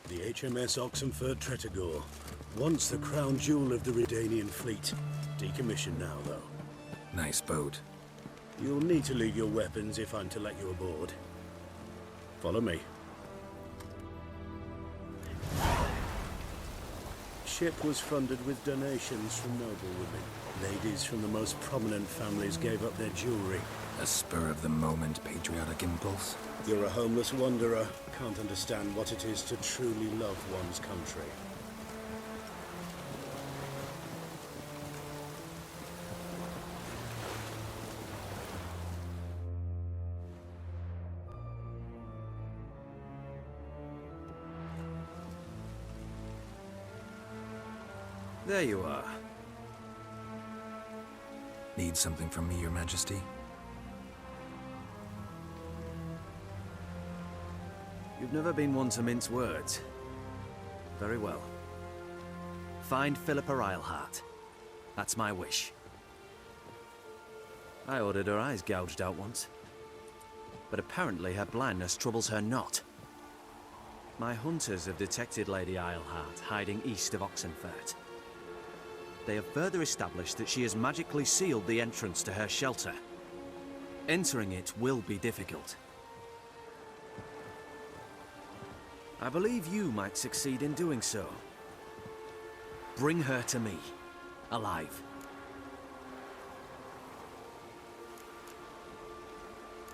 The HMS Oxenford Tretogor. Once the crown jewel of the Redanian fleet. Decommissioned now, though. Nice boat. You'll need to leave your weapons if I'm to let you aboard. Follow me. Ship was funded with donations from noblewomen. Ladies from the most prominent families gave up their jewelry. A spur-of-the-moment patriotic impulse? You're a homeless wanderer. Can't understand what it is to truly love one's country. There you are. Need something from me, Your Majesty? You've never been one to mince words. Very well. Find Philippa Eilhart. That's my wish. I ordered her eyes gouged out once. But apparently her blindness troubles her not. My hunters have detected Lady Eilhart hiding east of Oxenfurt. They have further established that she has magically sealed the entrance to her shelter. Entering it will be difficult. I believe you might succeed in doing so. Bring her to me, alive.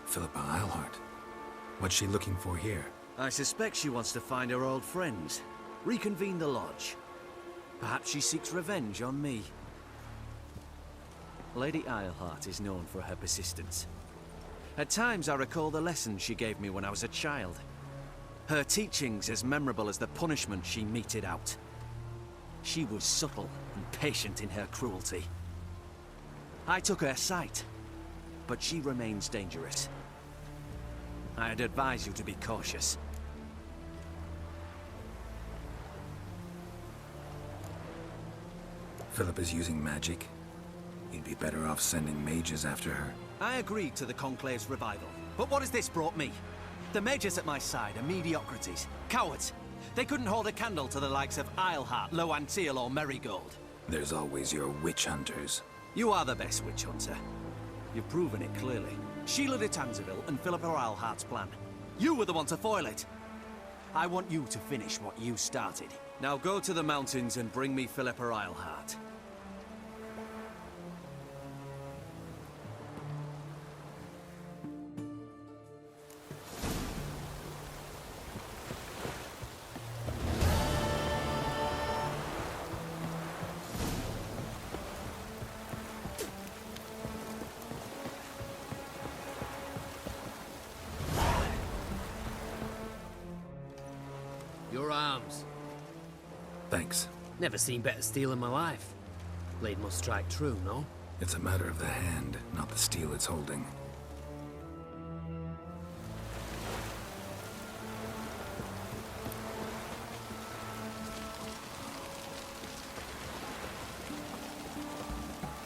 Philippa Eilhart. What's she looking for here? I suspect she wants to find her old friends, reconvene the lodge. Perhaps she seeks revenge on me. Lady Eilhart is known for her persistence. At times I recall the lessons she gave me when I was a child. Her teachings as memorable as the punishment she meted out. She was subtle and patient in her cruelty. I took her sight, but she remains dangerous. I'd advise you to be cautious. Philippa's using magic. You'd be better off sending mages after her. I agreed to the Conclave's revival, but what has this brought me? The mages at my side are mediocrities, cowards. They couldn't hold a candle to the likes of Eilhart, Loantil, or Merigold. There's always your witch hunters. You are the best witch hunter. You've proven it clearly. Sheila de Tanzeville and Philippa Eilhart's plan. You were the one to foil it. I want you to finish what you started. Now go to the mountains and bring me Philippa Eilhart. Your arms. Thanks. Never seen better steel in my life. Blade must strike true, no? It's a matter of the hand, not the steel it's holding.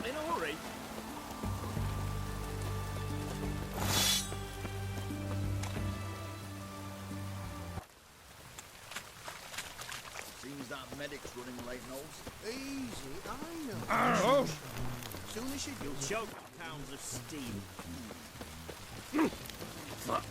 In a hurry. Seems that medic's running late, Knowles. Easy, I know. Soon as you do. You'll choke pounds of steam. Fuck.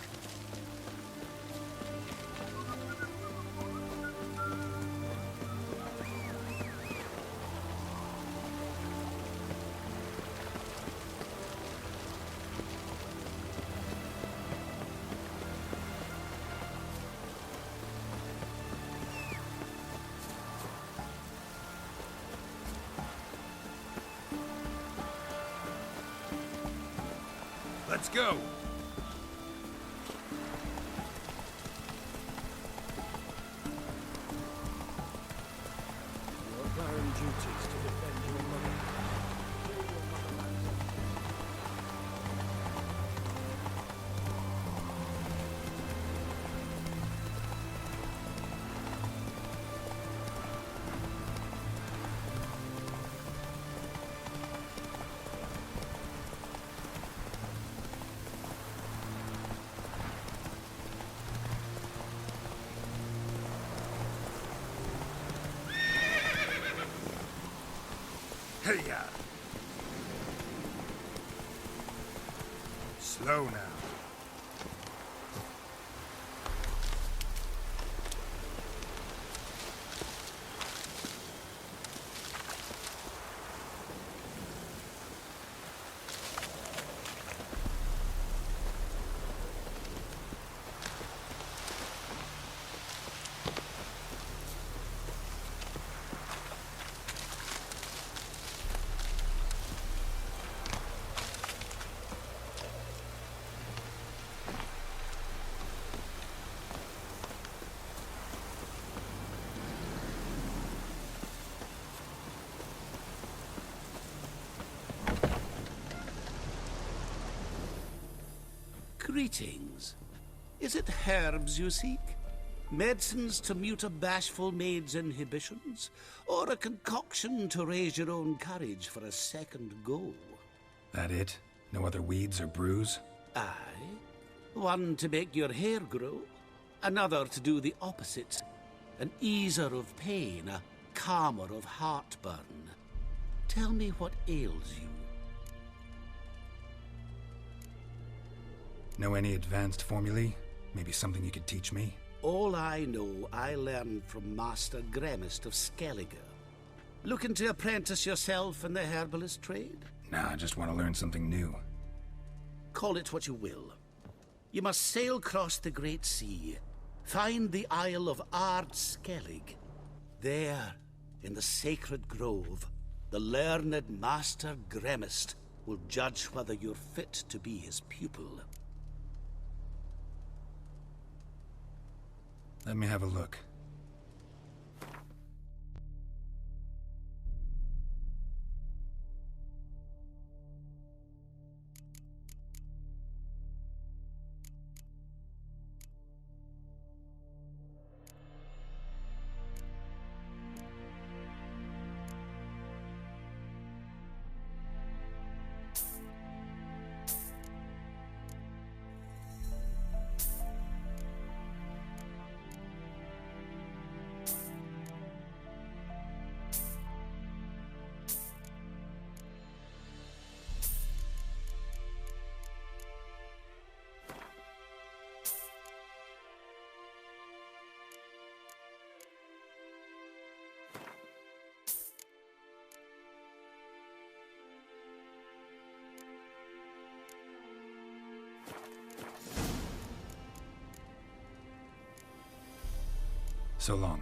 Let's go! Your barren duties to defend your mother. Hey-ya! Slow now. Greetings. Is it herbs you seek? Medicines to mute a bashful maid's inhibitions? Or a concoction to raise your own courage for a second go? That it? No other weeds or brews? Aye. One to make your hair grow, another to do the opposite. An easer of pain, a calmer of heartburn. Tell me what ails you. Know any advanced formulae? Maybe something you could teach me? All I know, I learned from Master Gremist of Skellige. Looking to apprentice yourself in the herbalist trade? Nah, I just want to learn something new. Call it what you will. You must sail across the Great Sea, find the Isle of Ard Skellig. There, in the sacred grove, the learned Master Gremist will judge whether you're fit to be his pupil. Let me have a look. So long.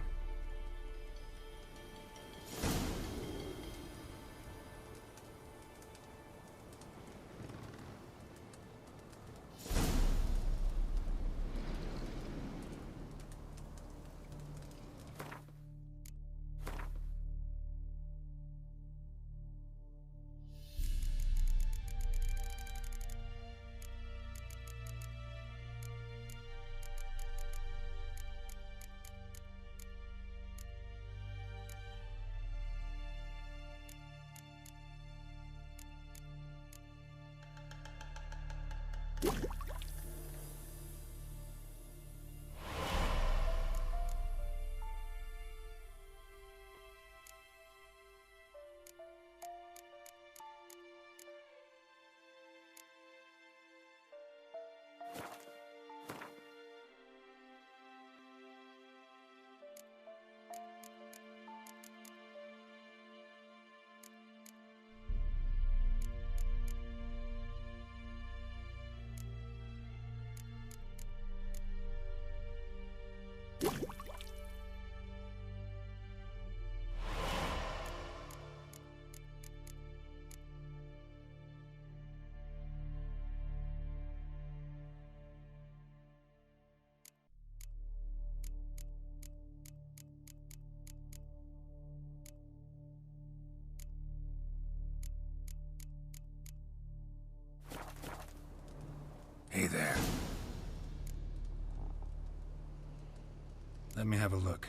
Hey there. Let me have a look.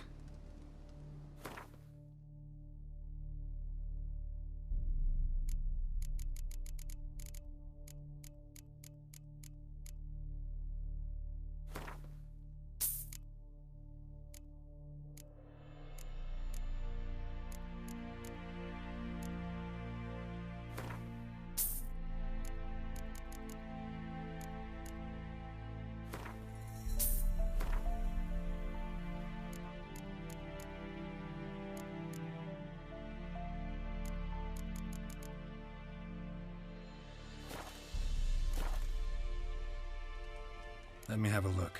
Let me have a look.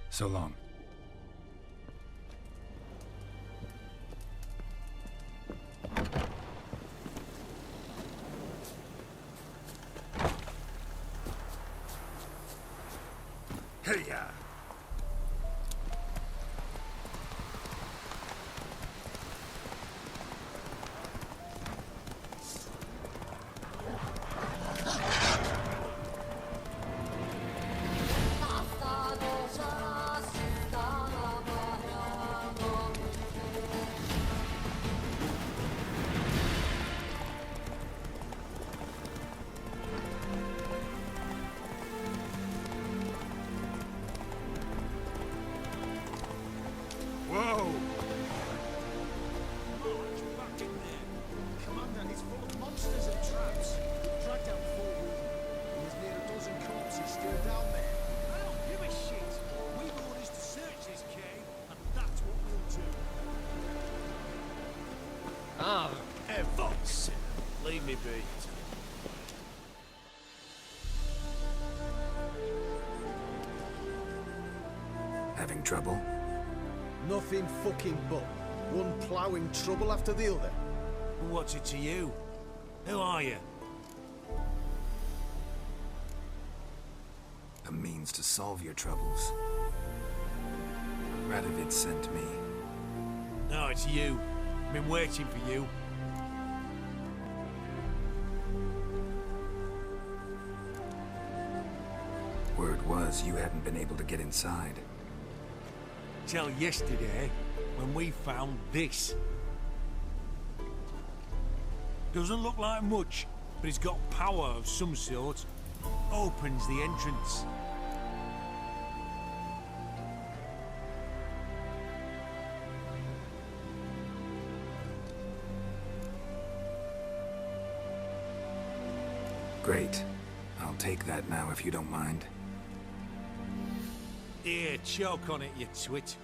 So long. Hey-ya! Whoa! Back in there. Commander, it's full of monsters and traps. Dragged out 4 women. There's near a dozen corpses still down there. I don't give a shit. We've orders to search this cave, and that's what we'll do. Ah, Evans! Leave me be. Having trouble? Nothing fucking but. One ploughing trouble after the other. What's it to you? Who are you? A means to solve your troubles. Radovid sent me. No, it's you. I've been waiting for you. Word was you hadn't been able to get inside. Till yesterday, when we found this. Doesn't look like much, but it's got power of some sort. Opens the entrance. Great. I'll take that now if you don't mind. Here, choke on it, you twit.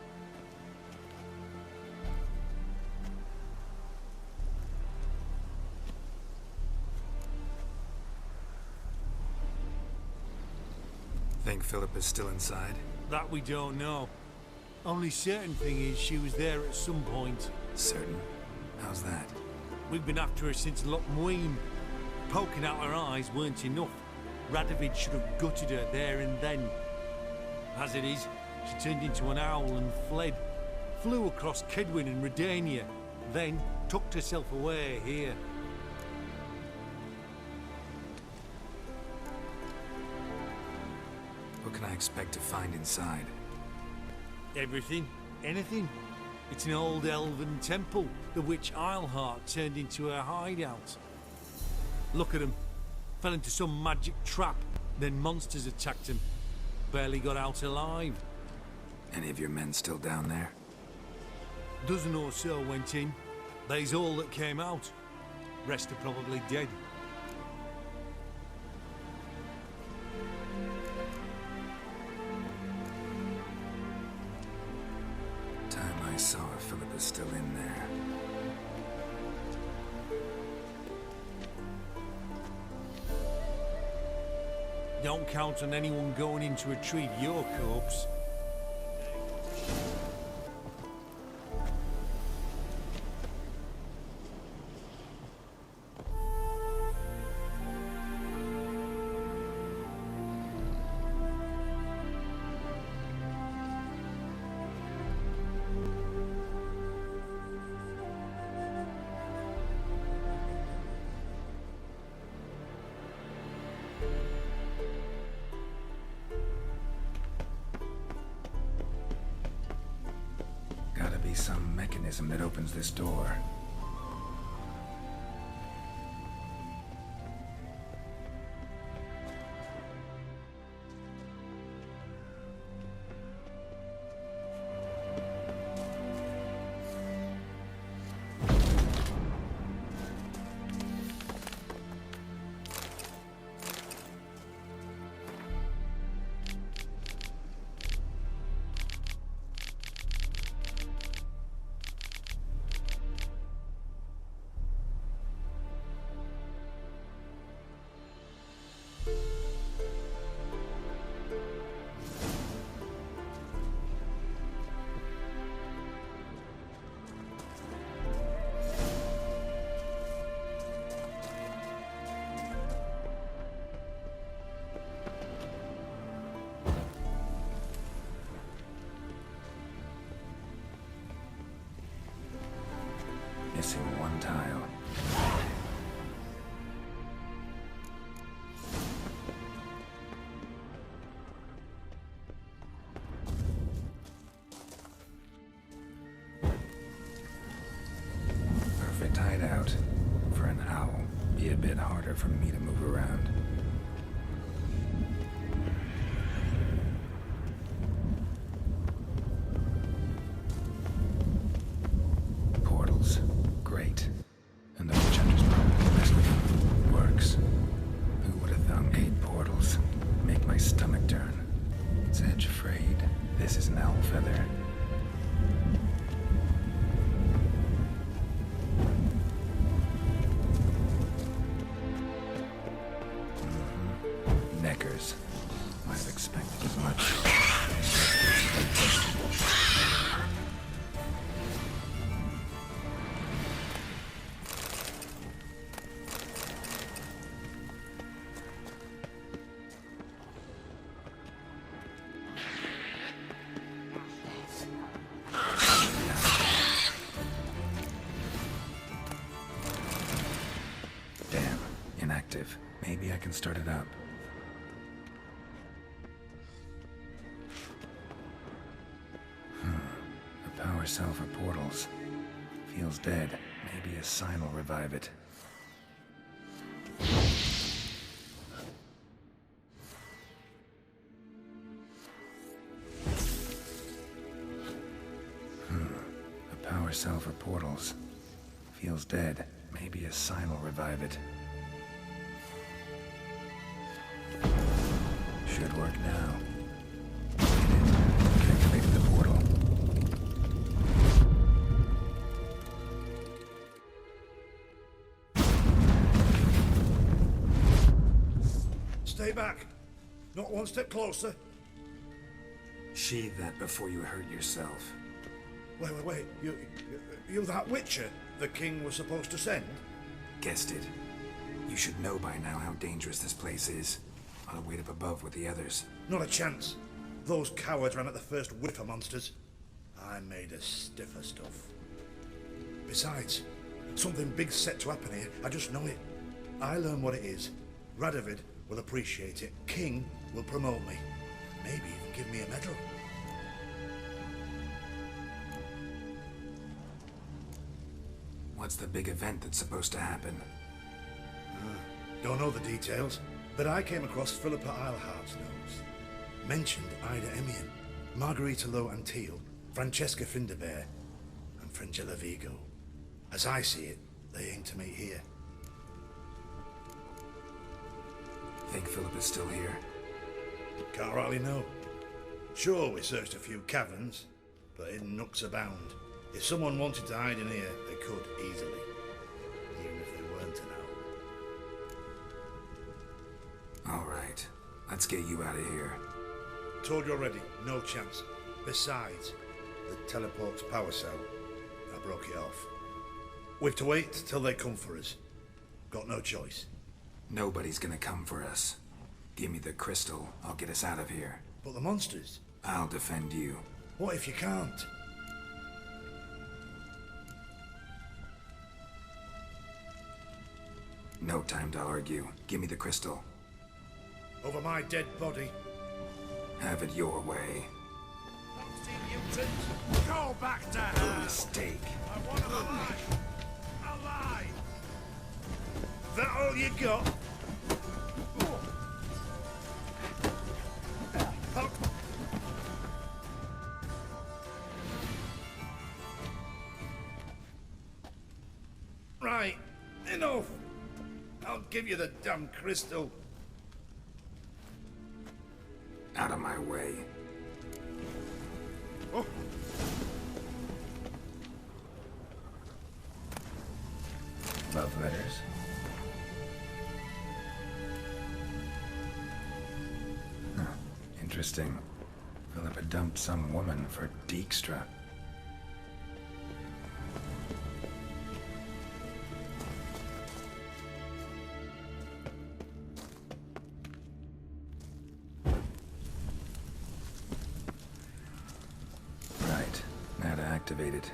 Think Philip is still inside? That we don't know. Only certain thing is she was there at some point. Certain? How's that? We've been after her since Lochmuin. Poking out her eyes weren't enough. Radovid should have gutted her there and then. As it is, she turned into an owl and fled. Flew across Kedwin and Redania, then tucked herself away here. What can I expect to find inside? Everything, anything. It's an old elven temple, the witch Isleheart turned into her hideout. Look at him. Fell into some magic trap, then monsters attacked him. Barely got out alive. Any of your men still down there? Dozen or so went in. They's all that came out. Rest are probably dead. Time I saw her, Philip is still in there. Don't count on anyone going in to retrieve your corpse. be some mechanism that opens this door. Missing one tile. Perfect hideout for an owl. Be a bit harder for me to move around. Portals. Great. And the witch hunter's probably the best of them. Works. Who would have thought 8 portals? Make my stomach turn. It's edge frayed. This is an owl feather. Neckers. Might have expected as much. Damn, inactive. Maybe I can start it up. The power cell for portals. Feels dead. Maybe a sign will revive it. The power cell for portals. Feels dead. Maybe a sign will revive it. Should work now. Activated the portal. Stay back. Not one step closer. Sheathe that before you hurt yourself. Wait. You that Witcher the king was supposed to send? Guessed it. You should know by now how dangerous this place is. Ought to wait up above with the others. Not a chance. Those cowards ran at the first whiff of monsters. I made a stiffer stuff. Besides, something big's set to happen here. I just know it. I learn what it is. Radovid will appreciate it. King will promote me. Maybe even give me a medal. What's the big event that's supposed to happen? Don't know the details, but I came across Philippa Eilhart's notes. Mentioned Ida Emian, Margarita Lo Antille, Francesca Finderbear, and Frangella Vigo. As I see it, they aim to meet here. Think Philippa's still here? Can't rightly know. Sure, we searched a few caverns, but hidden nooks abound. If someone wanted to hide in here, they could easily. Even if they weren't an owl. All right. Let's get you out of here. Told you already, no chance. Besides, the teleport's power cell. I broke it off. We've to wait till they come for us. Got no choice. Nobody's gonna come for us. Give me the crystal. I'll get us out of here. But the monsters? I'll defend you. What if you can't? No time to argue. Give me the crystal. Over my dead body. Have it your way. mutants! Go back to her! Mistake. I want them alive! Alive! That all you got? Right, enough! I'll give you the damn crystal. Out of my way. Oh. Love letters. Huh. Interesting. Philippa dumped some woman for Dijkstra. Right. Now to activate it.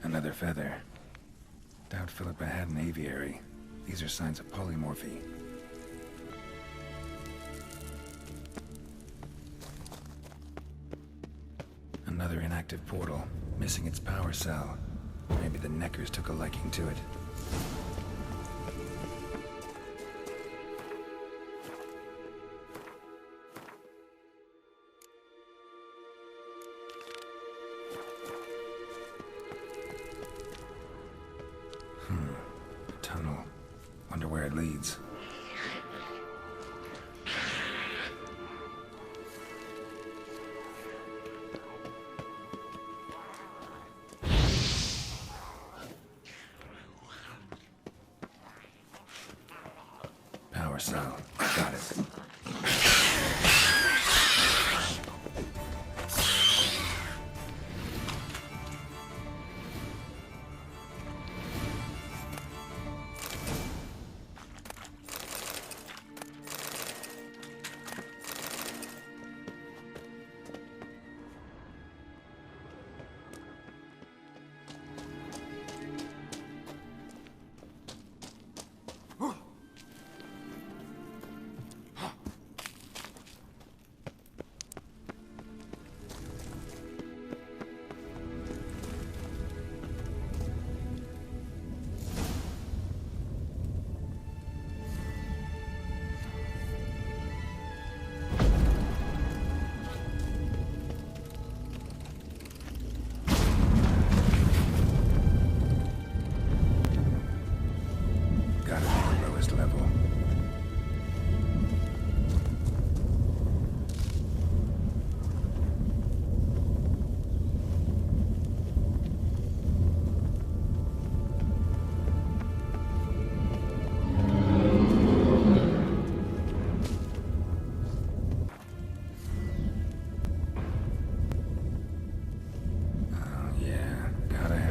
Another feather. Doubt Philippa had an aviary. These are signs of polymorphy. Another inactive portal, missing its power cell. Maybe the Neckers took a liking to it. Tunnel. Wonder where it leads. Power cell. Got it.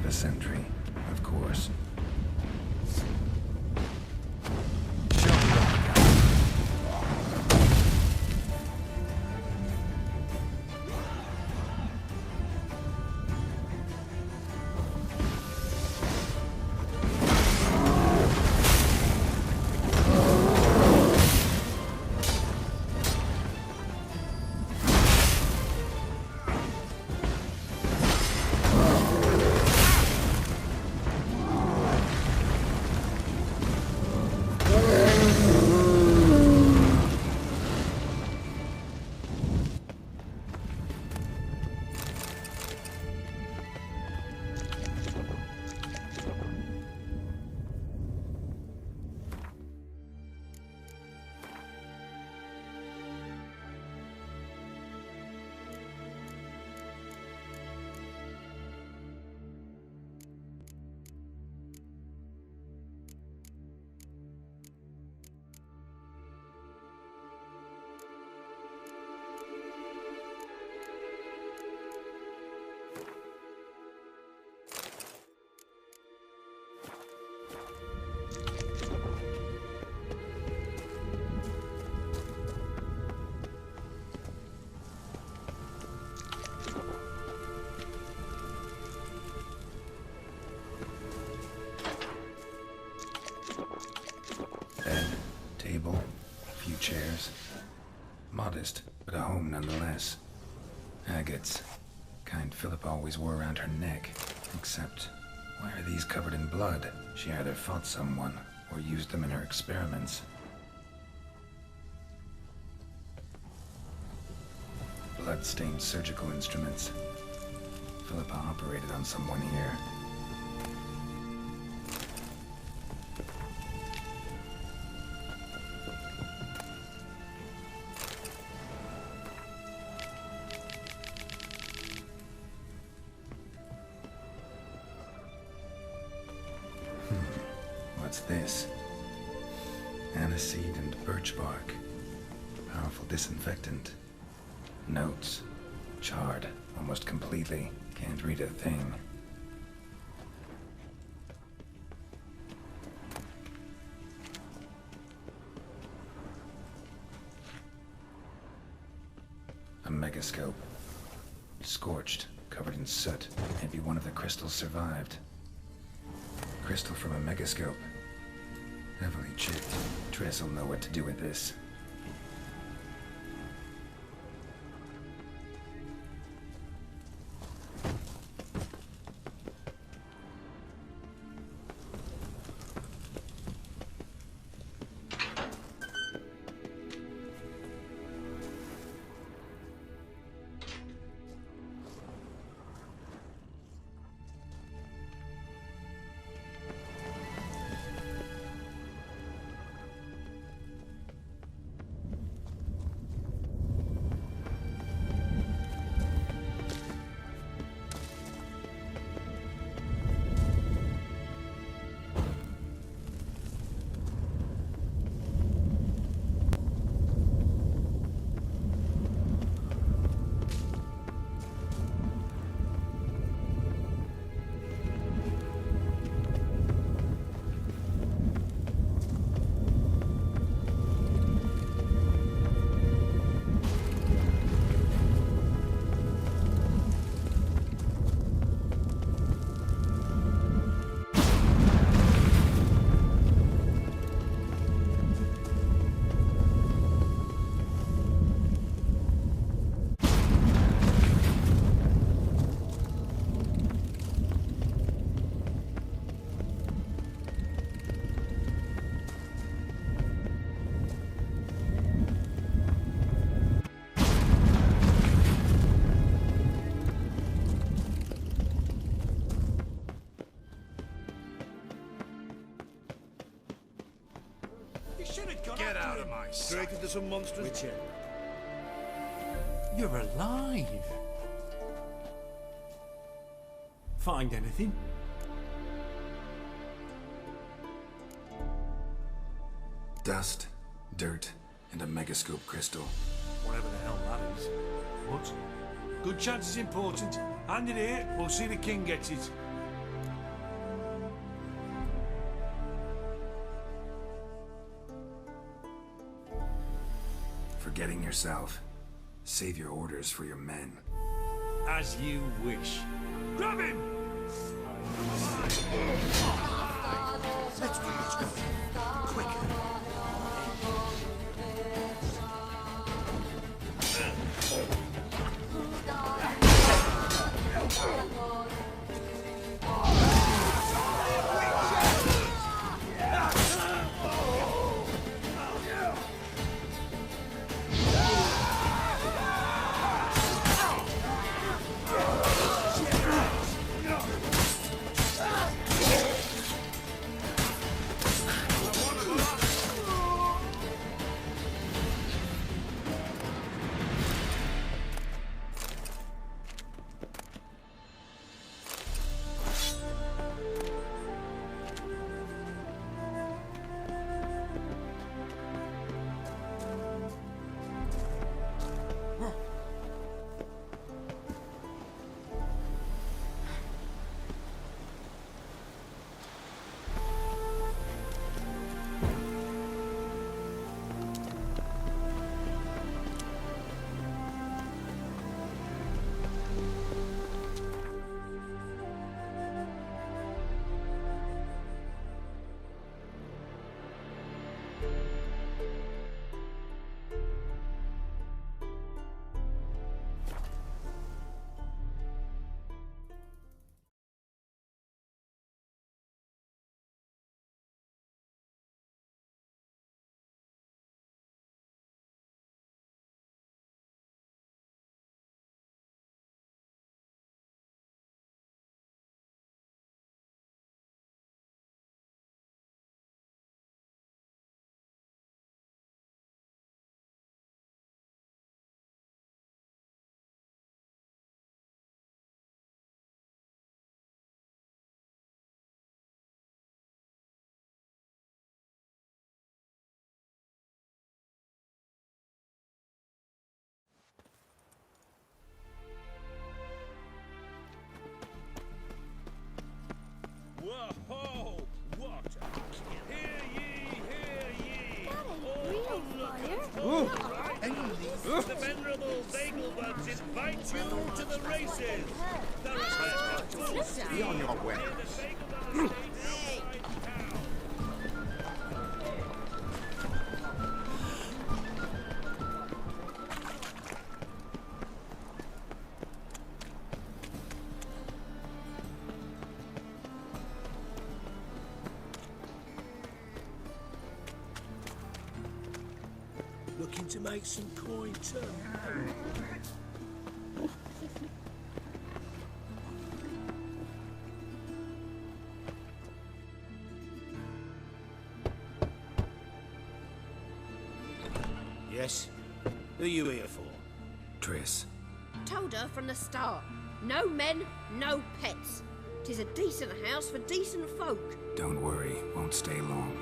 Sentry, of course. home nonetheless. Agates. Kind Philippa always wore around her neck. Except, why are these covered in blood? She either fought someone, or used them in her experiments. Blood-stained surgical instruments. Philippa operated on someone here. What's this? Aniseed and birch bark. Powerful disinfectant. Notes. Charred, almost completely. Can't read a thing. A megascope. Scorched, covered in soot. Maybe one of the crystals survived. Crystal from a megascope. Heavily chipped. Triss will know what to do with this. Get out of my sight. Straight into some monsters. Witcher. You're alive. Find anything? Dust, dirt, and a megascope crystal. Whatever the hell that is. What? Good chance is important. Hand it here, we'll see the king gets it. Forgetting yourself. Save your orders for your men. As you wish. Grab him! Let's do what's going. Quick. gods invite you to the races. There is Be on your way. looking to make some coin too. Yes? Who are you here for? Triss. Told her from the start. No men, no pets. 'Tis a decent house for decent folk. Don't worry, won't stay long.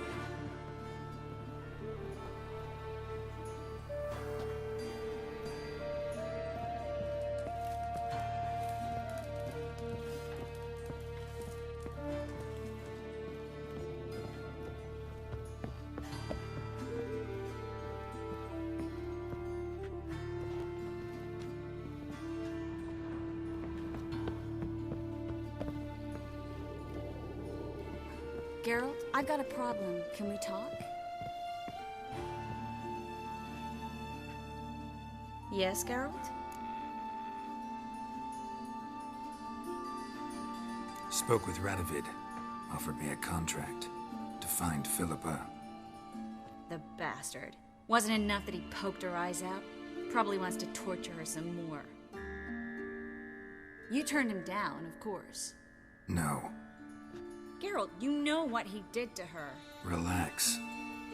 Geralt, I've got a problem. Can we talk? Yes, Geralt? Spoke with Radovid. Offered me a contract to find Philippa. The bastard. Wasn't enough that he poked her eyes out? Probably wants to torture her some more. You turned him down, of course. No. Geralt, you know what he did to her. Relax.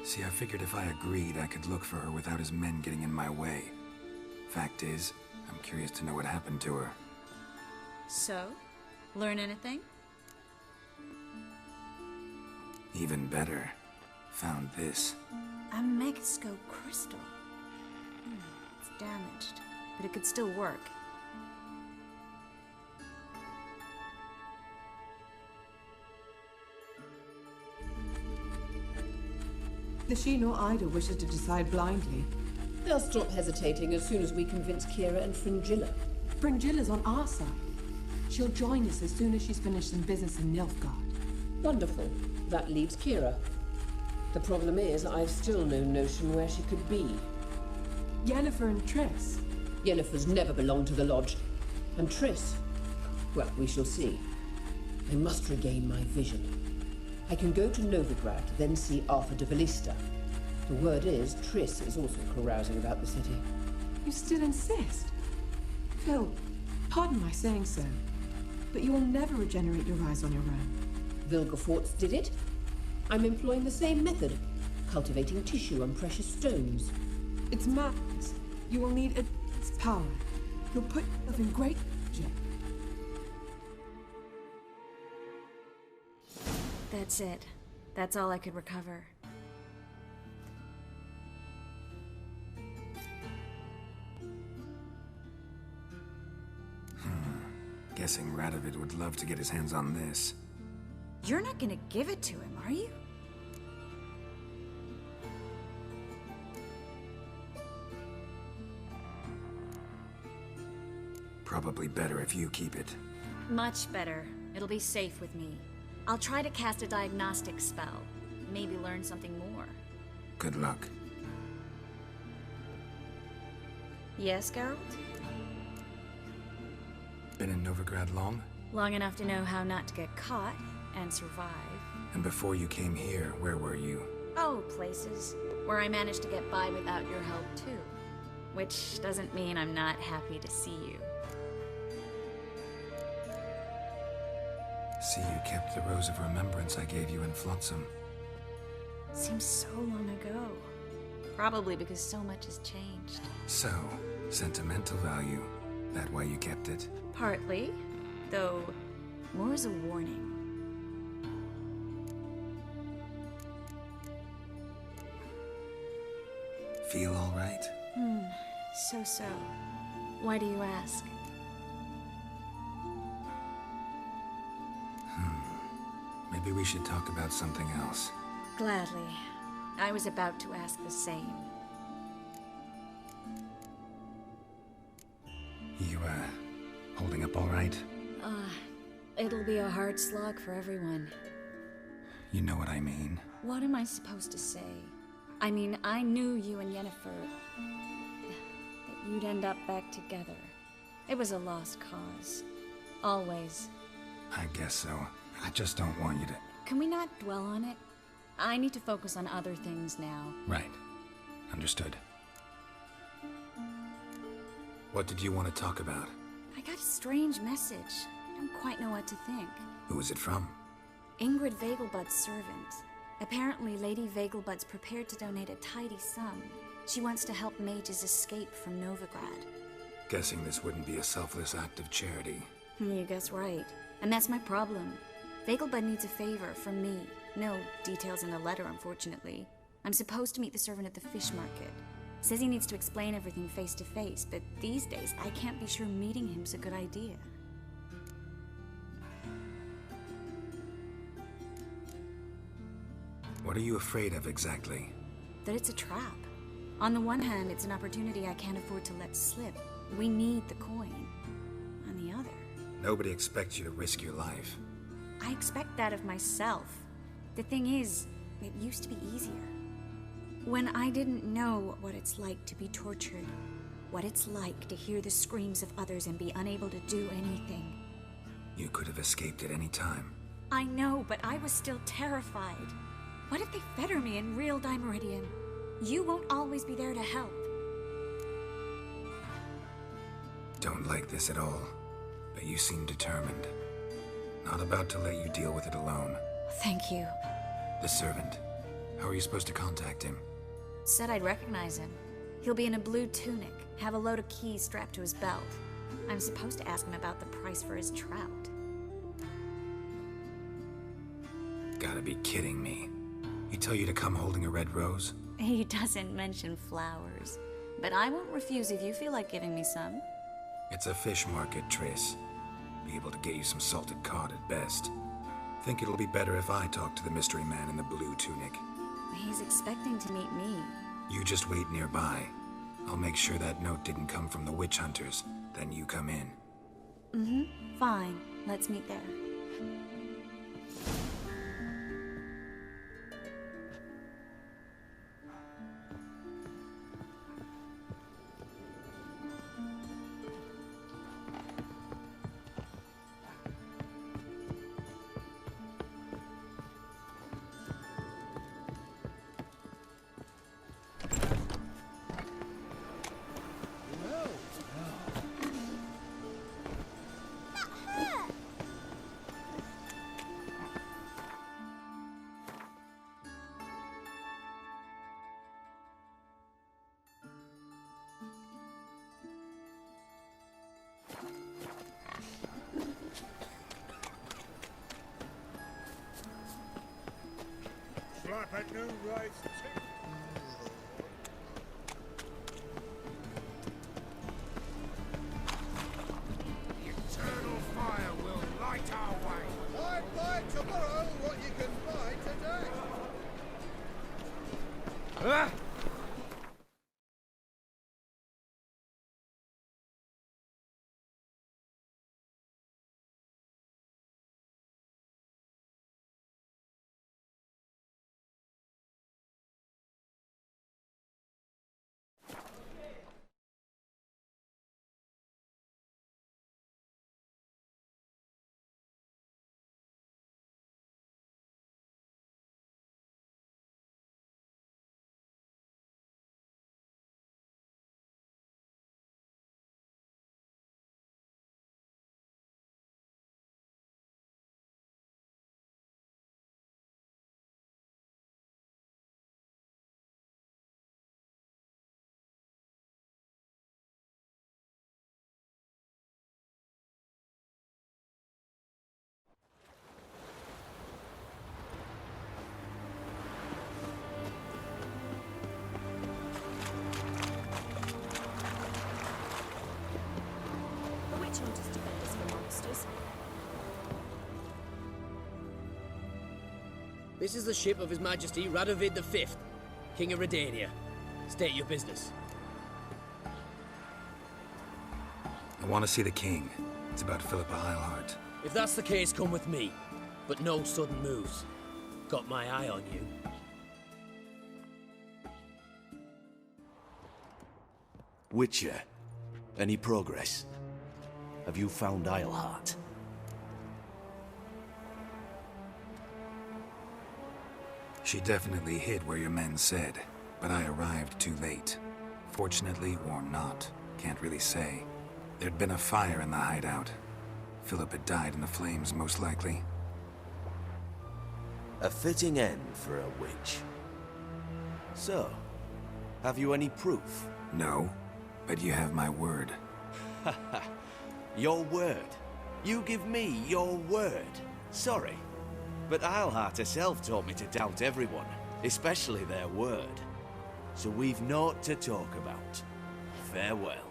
See, I figured if I agreed, I could look for her without his men getting in my way. Fact is, I'm curious to know what happened to her. So? Learn anything? Even better. Found this. A megascope crystal. It's damaged, but it could still work. The she nor Ida wishes to decide blindly. They'll stop hesitating as soon as we convince Kira and Fringilla. Fringilla's on our side. She'll join us as soon as she's finished some business in Nilfgaard. Wonderful. That leaves Kira. The problem is, I've still no notion where she could be. Yennefer and Triss. Yennefer's never belonged to the Lodge. And Triss? Well, we shall see. I must regain my vision. I can go to Novigrad, then see Arthur de Valista. The word is, Triss is also carousing about the city. You still insist? Phil, pardon my saying so, but you will never regenerate your eyes on your own. Vilgefortz did it. I'm employing the same method, cultivating tissue and precious stones. It's madness. You will need its power. You'll put yourself in great danger. That's it. That's all I could recover. Guessing Radovid would love to get his hands on this. You're not gonna give it to him, are you? Probably better if you keep it. Much better. It'll be safe with me. I'll try to cast a diagnostic spell. Maybe learn something more. Good luck. Yes, Geralt? Been in Novigrad long? Long enough to know how not to get caught and survive. And before you came here, where were you? Oh, places where I managed to get by without your help, too. Which doesn't mean I'm not happy to see you. See, you kept the Rose of Remembrance I gave you in Flotsam. Seems so long ago. Probably because so much has changed. So, sentimental value. That why you kept it? Partly, though more as a warning. Feel all right? So. Why do you ask? Maybe we should talk about something else. Gladly. I was about to ask the same. You, holding up all right? It'll be a hard slog for everyone. You know what I mean. What am I supposed to say? I mean, I knew you and Yennefer... that you'd end up back together. It was a lost cause. Always. I guess so. I just don't want you to... Can we not dwell on it? I need to focus on other things now. Right. Understood. What did you want to talk about? I got a strange message. I don't quite know what to think. Who was it from? Ingrid Vegelbud's servant. Apparently, Lady Vegelbud's prepared to donate a tidy sum. She wants to help mages escape from Novigrad. Guessing this wouldn't be a selfless act of charity. You guess right. And that's my problem. Vegelbud needs a favor from me. No details in the letter, unfortunately. I'm supposed to meet the servant at the fish market. Says he needs to explain everything face to face, but these days I can't be sure meeting him's a good idea. What are you afraid of exactly? That it's a trap. On the one hand, it's an opportunity I can't afford to let slip. We need the coin. On the other... Nobody expects you to risk your life. I expect that of myself. The thing is, it used to be easier. When I didn't know what it's like to be tortured, what it's like to hear the screams of others and be unable to do anything. You could have escaped at any time. I know, but I was still terrified. What if they fetter me in real Dimeridian? You won't always be there to help. Don't like this at all, but you seem determined. Not about to let you deal with it alone. Thank you. The servant. How are you supposed to contact him? Said I'd recognize him. He'll be in a blue tunic, have a load of keys strapped to his belt. I'm supposed to ask him about the price for his trout. Gotta be kidding me. He tell you to come holding a red rose? He doesn't mention flowers. But I won't refuse if you feel like giving me some. It's a fish market, Triss. Be able to get you some salted cod at best. Think it'll be better if I talk to the mystery man in the blue tunic. He's expecting to meet me. You just wait nearby. I'll make sure that note didn't come from the witch hunters. Then you come in. Mm-hmm. Fine. Let's meet there. Slap at new rights. Eternal fire will light our way. Buy tomorrow what you can buy today. This is the ship of His Majesty Radovid V, King of Redania. State your business. I want to see the king. It's about Philippa Eilhart. If that's the case, come with me. But no sudden moves. Got my eye on you. Witcher, any progress? Have you found Eilhart? She definitely hid where your men said, but I arrived too late. Fortunately or not, can't really say. There'd been a fire in the hideout. Philip had died in the flames, most likely. A fitting end for a witch. So, have you any proof? No, but you have my word. Haha, your word? You give me your word? Sorry, but Eilhart herself taught me to doubt everyone, especially their word. So we've naught to talk about. Farewell.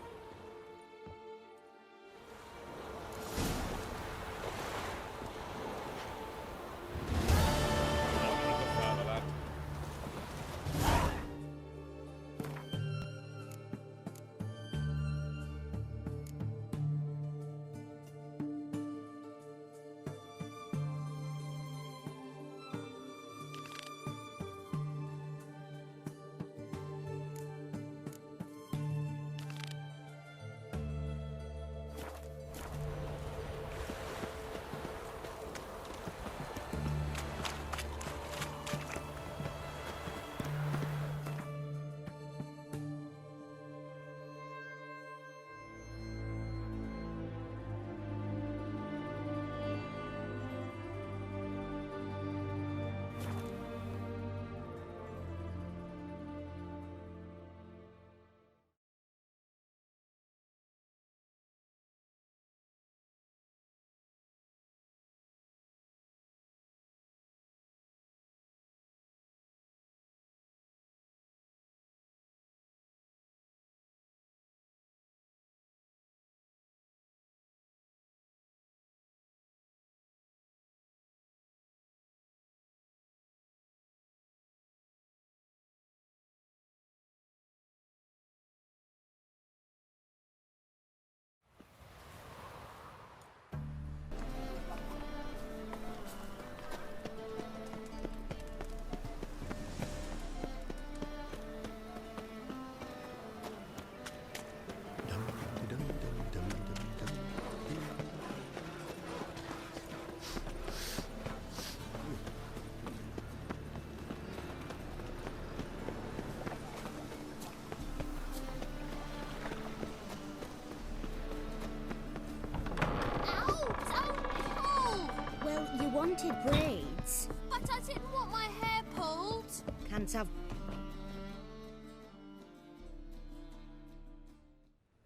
You wanted braids. But I didn't want my hair pulled. Can't have...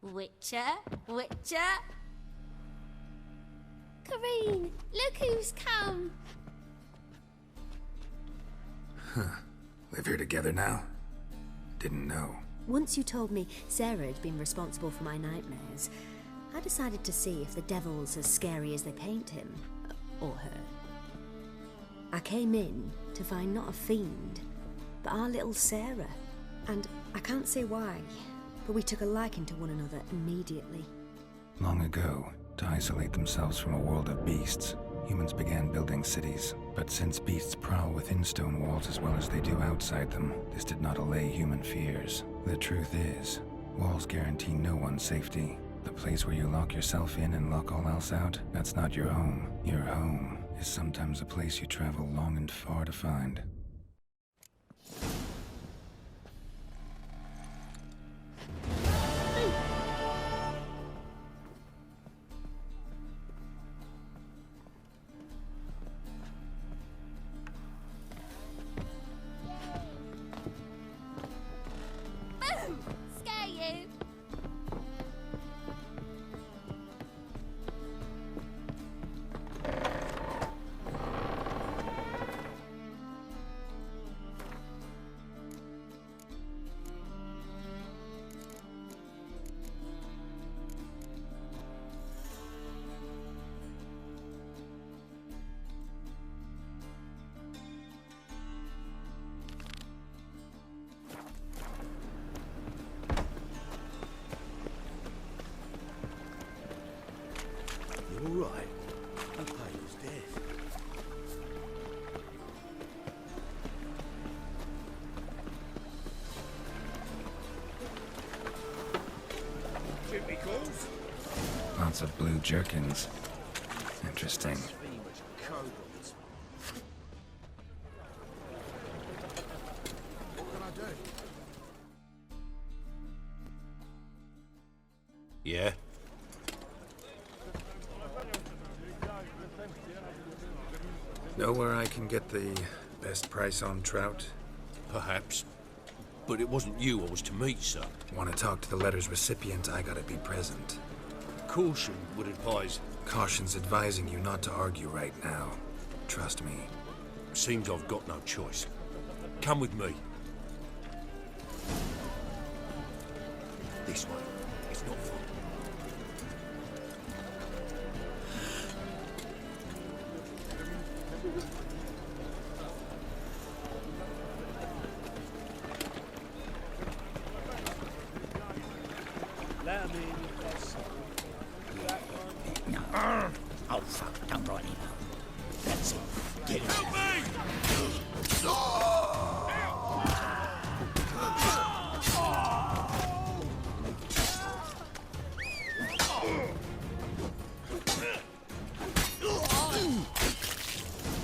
Witcher, Witcher. Kareen, look who's come. Huh. Live here together now? Didn't know. Once you told me Sarah had been responsible for my nightmares, I decided to see if the devil's as scary as they paint him. Or her. I came in to find not a fiend, but our little Sarah. And I can't say why, but we took a liking to one another immediately. Long ago, to isolate themselves from a world of beasts, humans began building cities. But since beasts prowl within stone walls as well as they do outside them, this did not allay human fears. The truth is, walls guarantee no one's safety. The place where you lock yourself in and lock all else out, that's not your home. Your home is sometimes a place you travel long and far to find. Boo! Scare you. all right. The pain is death. Jimmy calls. Lots of blue jerkins. Interesting. What can I do? Yeah? Know where I can get the best price on trout? Perhaps. But it wasn't you I was to meet, sir. Want to talk to the letter's recipient, I gotta be present. Caution would advise. Caution's advising you not to argue right now. Trust me. Seems I've got no choice. Come with me. This way. It's not far. Oh, fuck. Don't write it. That's it. Get it. Help me!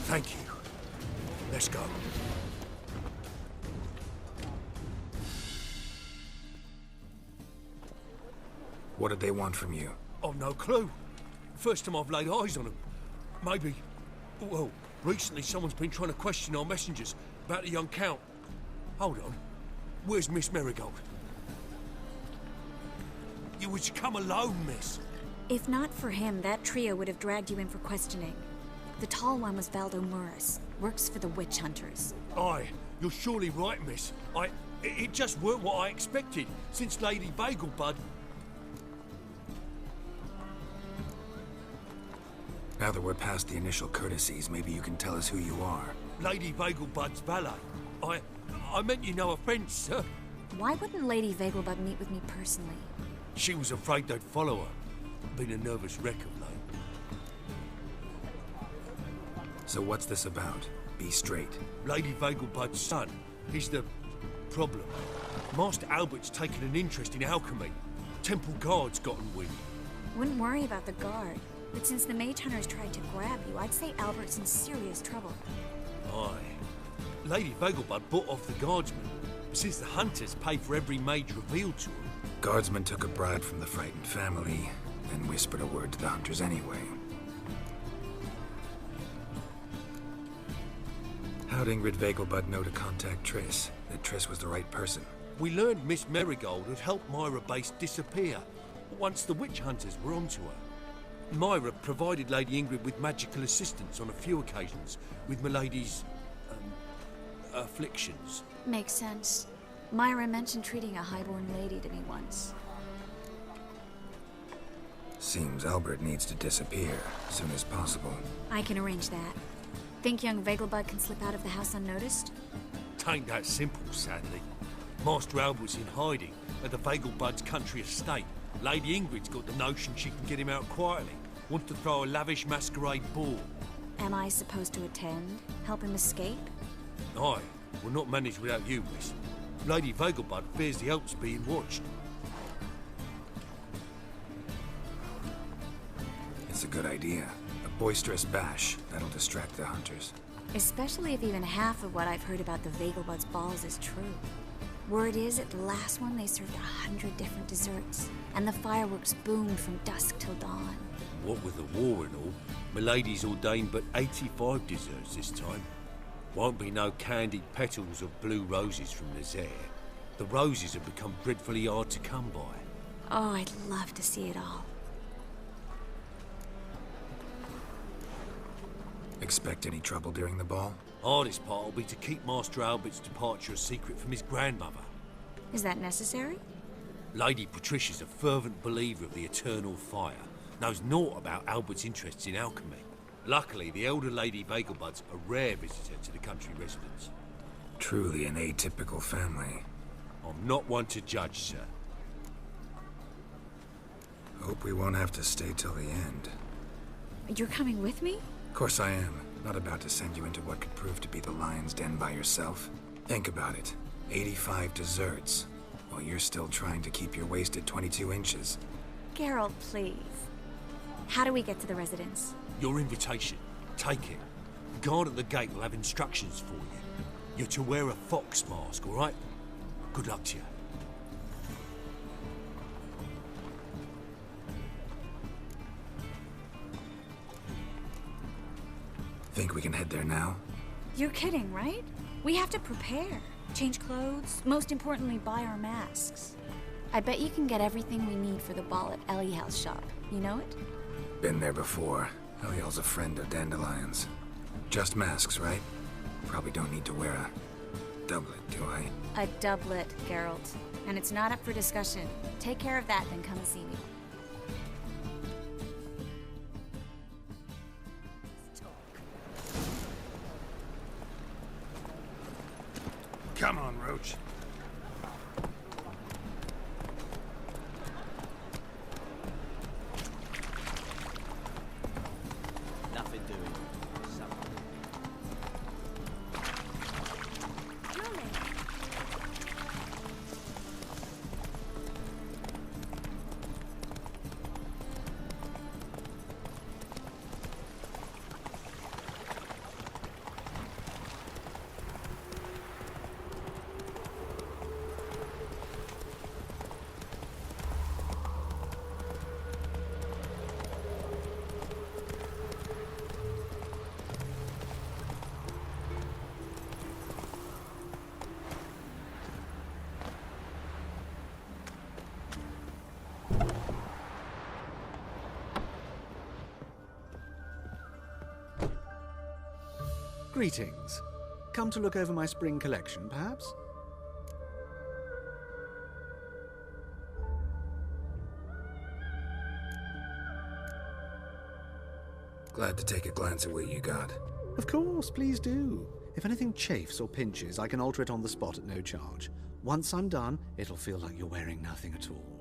Thank you. Let's go. What did they want from you? I've no clue. First time I've laid eyes on them. Maybe... Well, recently someone's been trying to question our messengers about the young Count. Hold on. Where's Miss Marigold? You was to come alone, miss. If not for him, that trio would have dragged you in for questioning. The tall one was Valdo Murris, works for the witch hunters. Aye, you're surely right, miss. It just weren't what I expected, since Lady Vagelbud... Now that we're past the initial courtesies, maybe you can tell us who you are. Lady Vagelbud's valet. I meant you no offence, sir. Why wouldn't Lady Vagelbud meet with me personally? She was afraid they'd follow her. Been a nervous wreck of late. So what's this about? Be straight. Lady Vagelbud's son. He's the problem. Master Albert's taken an interest in alchemy. Temple guards gotten wind. Wouldn't worry about the guard. But since the mage hunters tried to grab you, I'd say Albert's in serious trouble. Aye. Lady Vagelbud bought off the guardsmen, since the hunters pay for every mage revealed to them. Guardsmen took a bribe from the frightened family, then whispered a word to the hunters anyway. How'd Ingrid Vagelbud know to contact Triss? That Triss was the right person? We learned Miss Marigold had helped Myra Base disappear, once the witch hunters were onto her. Myra provided Lady Ingrid with magical assistance on a few occasions with Milady's... afflictions. Makes sense. Myra mentioned treating a highborn lady to me once. Seems Albert needs to disappear as soon as possible. I can arrange that. Think young Vagelbud can slip out of the house unnoticed? Tain't that simple, sadly. Master Albert's in hiding at the Vagelbud's country estate. Lady Ingrid's got the notion she can get him out quietly. Wants to throw a lavish masquerade ball. Am I supposed to attend? Help him escape? Aye, we'll not manage without you, miss. Lady Vagelbud fears the Alps being watched. It's a good idea. A boisterous bash. That'll distract the hunters. Especially if even half of what I've heard about the Vagelbud's balls is true. Word is, at the last one, they served 100 different desserts, and the fireworks boomed from dusk till dawn. What with the war and all, Milady's ordained but 85 desserts this time. Won't be no candied petals of blue roses from Nazaire. The roses have become dreadfully hard to come by. Oh, I'd love to see it all. Expect any trouble during the ball? Hardest part will be to keep Master Albert's departure a secret from his grandmother. Is that necessary? Lady Patricia's a fervent believer of the eternal fire. Knows naught about Albert's interests in alchemy. Luckily, the elder Lady Vagelbud's a rare visitor to the country residence. Truly an atypical family. I'm not one to judge, sir. Hope we won't have to stay till the end. You're coming with me? Of course I am. Not about to send you into what could prove to be the lion's den by yourself. Think about it. 85 desserts, while you're still trying to keep your waist at 22 inches. Geralt, please. How do we get to the residence? Your invitation. Take it. The guard at the gate will have instructions for you. You're to wear a fox mask, all right? Good luck to you. Think we can head there now? You're kidding, right? We have to prepare. Change clothes, most importantly, buy our masks. I bet you can get everything we need for the ball at Eliel's shop. You know it? Been there before. Eliel's a friend of Dandelion's. Just masks, right? Probably don't need to wear a doublet, do I? A doublet, Geralt. And it's not up for discussion. Take care of that, then come see me. Come on, Roach. Nothing doing. Greetings. Come to look over my spring collection, perhaps? Glad to take a glance at what you got. Of course, please do. If anything chafes or pinches, I can alter it on the spot at no charge. Once I'm done, it'll feel like you're wearing nothing at all.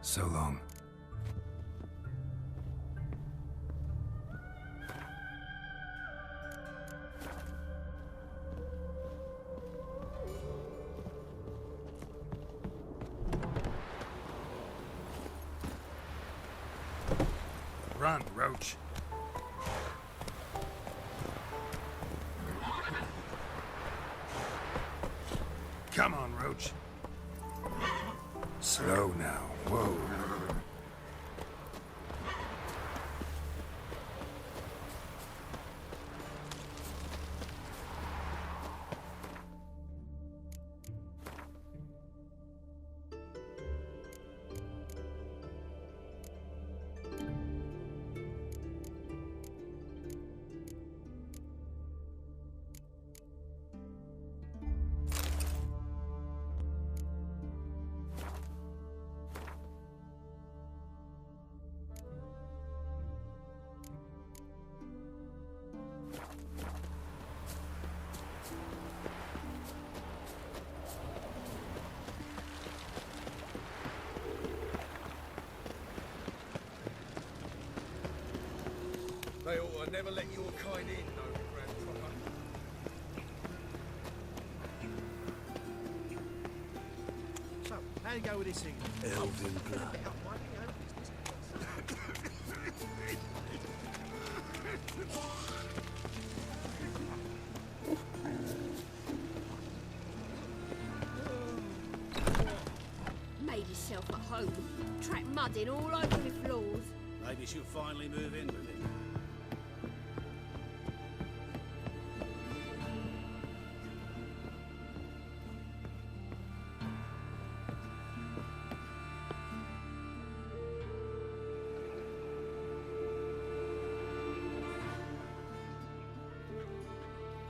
So long. Run, Roach. Come on, Roach. Slow now. Whoa. They ought to never let your kind in, no, Grandpapa. So, how you go with this thing? Elven blood. Made yourself at home. Track mud in all over the floors. Maybe she'll finally move in with him.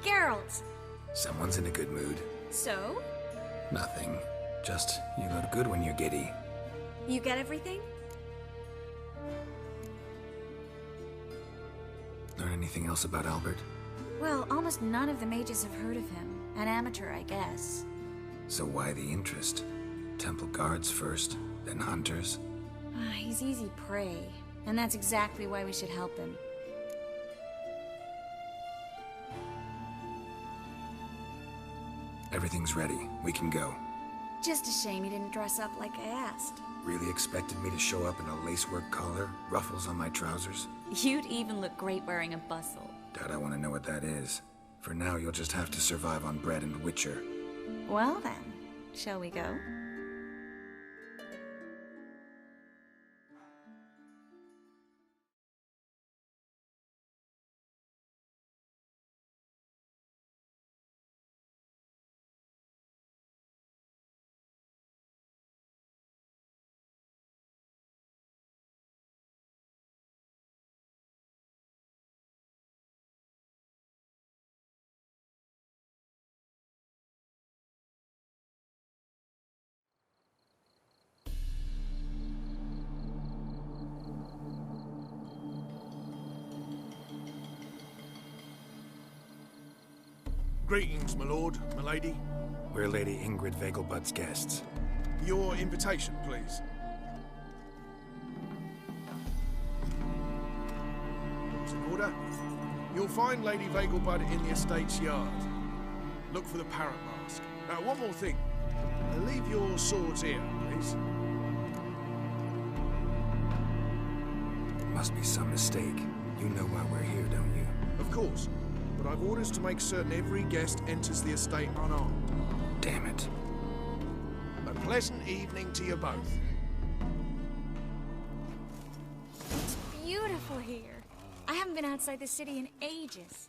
Geralt! Someone's in a good mood. So? Nothing. Just, you look good when you're giddy. You get everything? Learn anything else about Albert? Well, almost none of the mages have heard of him. An amateur, I guess. So why the interest? Temple guards first, then hunters? He's easy prey, and that's exactly why we should help him. Everything's ready. We can go. Just a shame you didn't dress up like I asked. Really expected me to show up in a lacework collar, ruffles on my trousers? You'd even look great wearing a bustle. Doubt I want to know what that is. For now, you'll just have to survive on bread and Witcher. Well then, shall we go? Greetings, my lord, my lady. We're Lady Ingrid Vegelbud's guests. Your invitation, please. It's in order. You'll find Lady Vegelbud in the estate's yard. Look for the parrot mask. One more thing. Leave your swords here, please. Must be some mistake. You know why we're here, don't you? Of course. But I've orders to make certain every guest enters the estate unarmed. Damn it. A pleasant evening to you both. It's beautiful here. I haven't been outside the city in ages.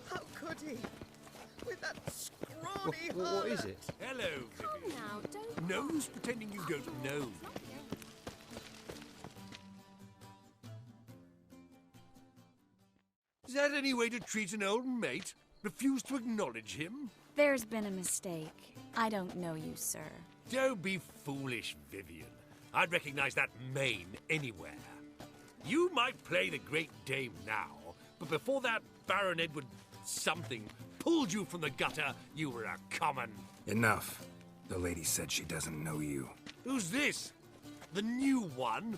How could he? With that scrawny What is it? Hello, Vivian. Now, don't... No use pretending you don't know. Is that any way to treat an old mate? Refuse to acknowledge him? There's been a mistake. I don't know you, sir. Don't be foolish, Vivian. I'd recognize that mane anywhere. You might play the Great Dame now, but before that Baron Edward something pulled you from the gutter, you were a common... Enough. The lady said she doesn't know you. Who's this? The new one?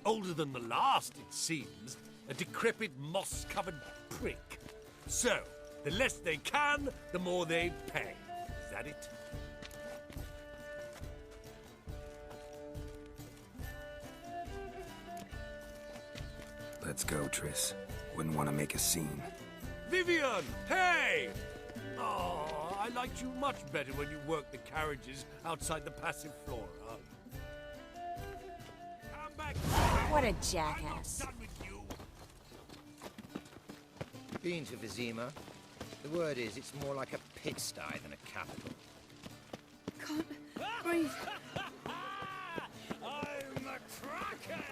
Older than the last, it seems. A decrepit, moss-covered prick. So, the less they can, the more they pay. Is that it? Let's go, Triss. Wouldn't want to make a scene. Vivian! Hey! Oh, I liked you much better when you worked the carriages outside the passive flora. Come back! What a jackass. Been to Vizima? The word is, it's more like a pigsty than a capital. Can't breathe. I'm a kraken!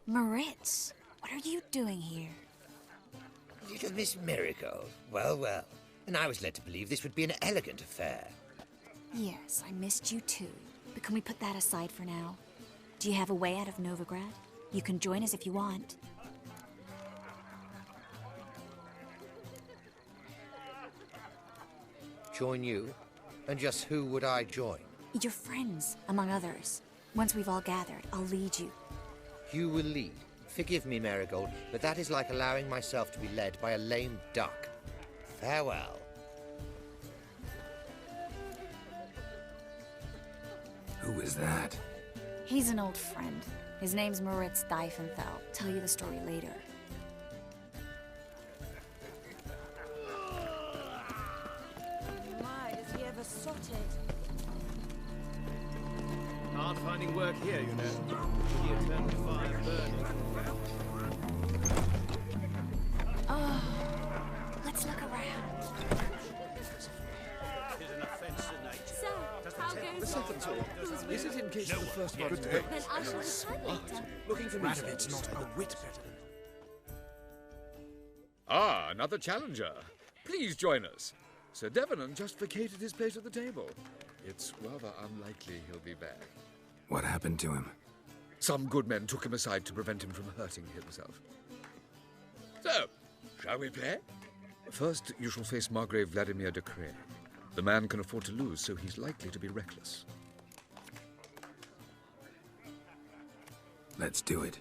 Moritz, what are you doing here? Little Miss Miracle. Well, well. And I was led to believe this would be an elegant affair. Yes, I missed you too. But can we put that aside for now? Do you have a way out of Novigrad? You can join us if you want. Join you? And just who would I join? Your friends, among others. Once we've all gathered, I'll lead you. You will lead. Forgive me, Marigold, but that is like allowing myself to be led by a lame duck. Farewell. Who is that? He's an old friend. His name's Moritz Diefenthal. Tell you the story later. My, is he ever sorted? Hard finding work here, you know. The eternal fire burning. Oh, let's look around. So, how goes The second talk. Is it in case the first one? Then I shall decide later. Looking for me. Radovic's not a whit better than... Ah, another challenger. Please join us. Sir Devenant just vacated his place at the table. It's rather unlikely he'll be back. What happened to him? Some good men took him aside to prevent him from hurting himself. So, shall we play? First, you shall face Margrave Vladimir de Cray. The man can afford to lose, so he's likely to be reckless. Let's do it.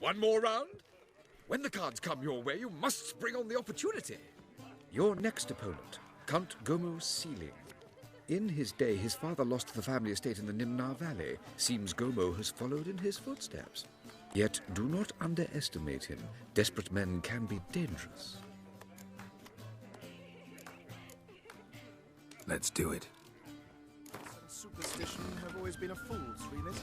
One more round? When the cards come your way, you must spring on the opportunity. Your next opponent, Count Gomo Sealing. In his day, his father lost the family estate in the Nimnar Valley. Seems Gomo has followed in his footsteps. Yet do not underestimate him. Desperate men can be dangerous. Let's do it. Superstition have always been a fool's, Remus.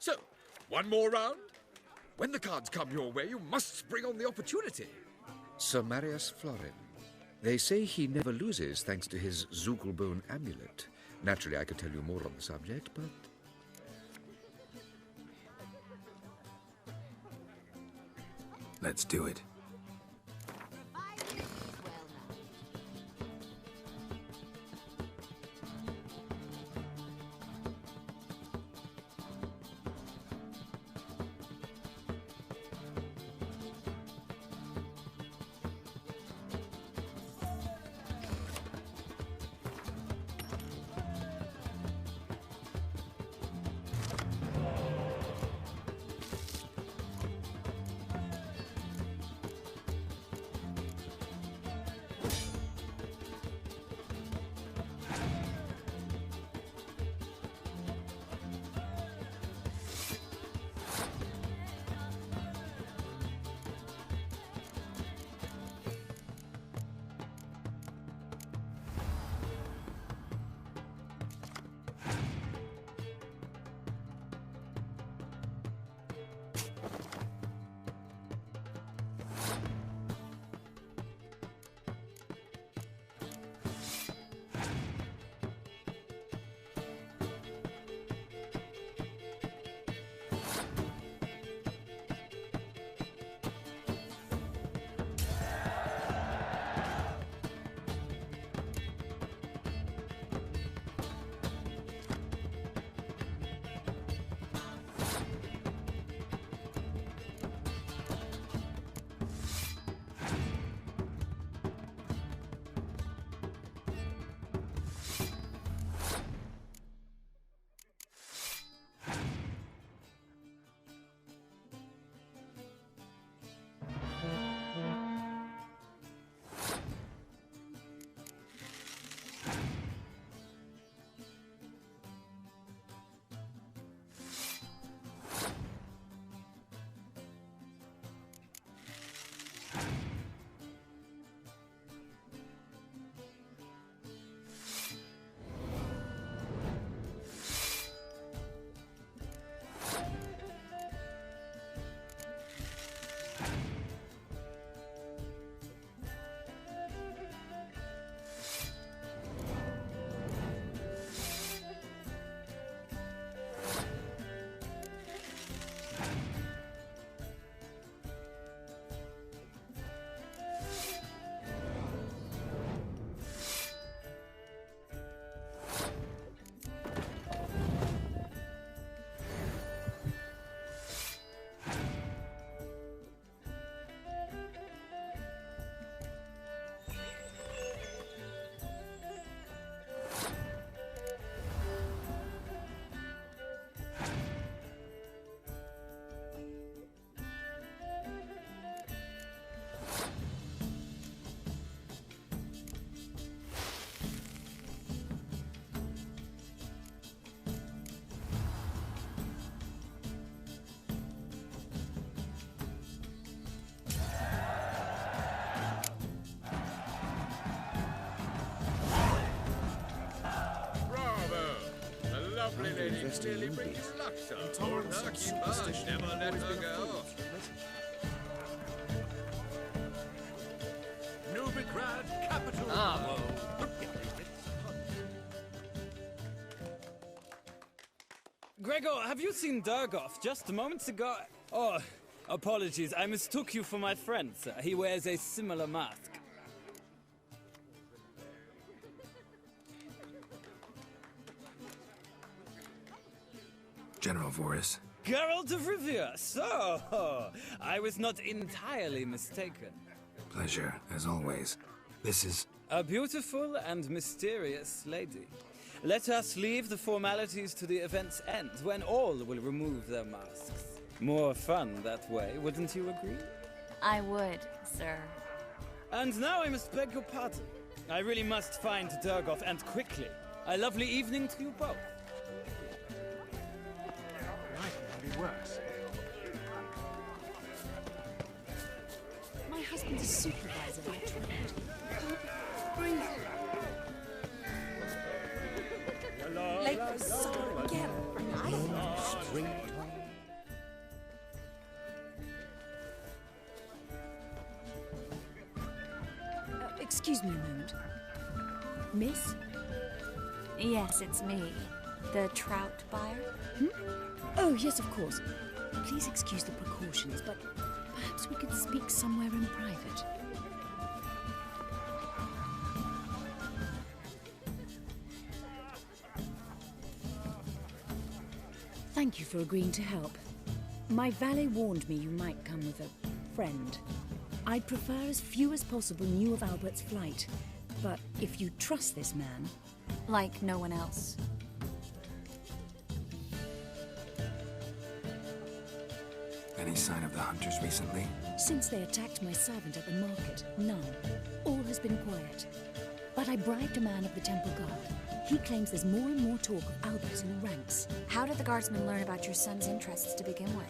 So, one more round? When the cards come your way, you must spring on the opportunity. Sir Marius Florin. They say he never loses thanks to his Zugelbone amulet. Naturally, I could tell you more on the subject, but... Let's do it. Lovely lady really brings luck, so hold her, keep her, never let her go. Novigrad, capital. Ah, Gregor, have you seen Durgoff just moments ago? Oh, apologies, I mistook you for my friend, sir. He wears a similar mask. General Voris. Geralt of Rivia, so I was not entirely mistaken. Pleasure, as always. This is... A beautiful and mysterious lady. Let us leave the formalities to the event's end, when all will remove their masks. More fun that way, wouldn't you agree? I would, sir. And now I must beg your pardon. I really must find Durgoff, and quickly. A lovely evening to you both. Be worse. My husband's a supervisor by trade. Breathe. Late for supper again. Excuse me a moment. Miss? Yes, it's me. The trout buyer? Oh, yes, of course. Please excuse the precautions, but perhaps we could speak somewhere in private. Thank you for agreeing to help. My valet warned me you might come with a friend. I'd prefer as few as possible knew of Albert's flight, but if you trust this man... Like no one else. Any sign of the hunters recently? Since they attacked my servant at the market, none. All has been quiet. But I bribed a man of the Temple Guard. He claims there's more and more talk of Albert in the ranks. How did the guardsmen learn about your son's interests to begin with?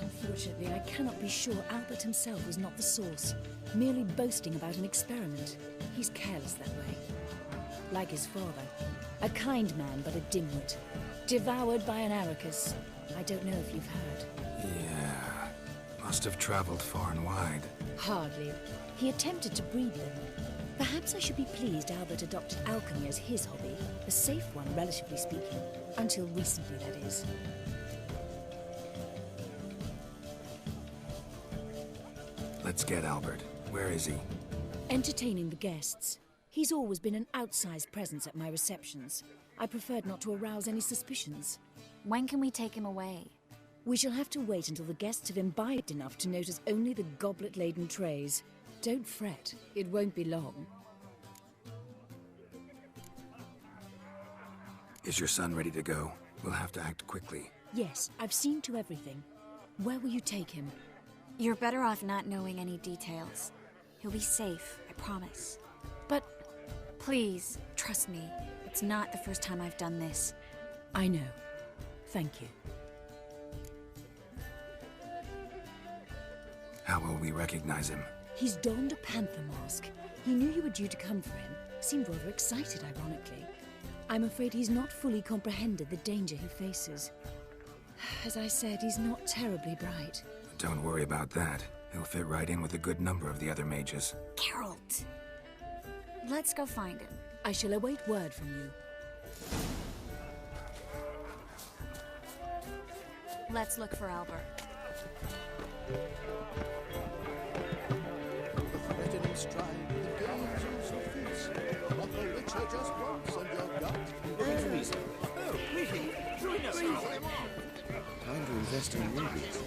Unfortunately, I cannot be sure Albert himself was not the source, merely boasting about an experiment. He's careless that way. Like his father. A kind man, but a dimwit. Devoured by an Arrakis. I don't know if you've heard. Yeah. Must have traveled far and wide. Hardly. He attempted to breed them. Perhaps I should be pleased Albert adopted alchemy as his hobby. A safe one, relatively speaking. Until recently, that is. Let's get Albert. Where is he? Entertaining the guests. He's always been an outsized presence at my receptions. I preferred not to arouse any suspicions. When can we take him away? We shall have to wait until the guests have imbibed enough to notice only the goblet-laden trays. Don't fret, it won't be long. Is your son ready to go? We'll have to act quickly. Yes, I've seen to everything. Where will you take him? You're better off not knowing any details. He'll be safe, I promise. But... Please, trust me. It's not the first time I've done this. I know. Thank you. How will we recognize him? He's donned a panther mask. He knew you were due to come for him. Seemed rather excited, ironically. I'm afraid he's not fully comprehended the danger he faces. As I said, he's not terribly bright. Don't worry about that. He'll fit right in with a good number of the other mages. Geralt! Let's go find him. I shall await word from you. Let's look for Albert. Threatening stride, the gaze of Sophies. What the Witcher just wants, and your gut. Oh, really? Time to invest in rubies.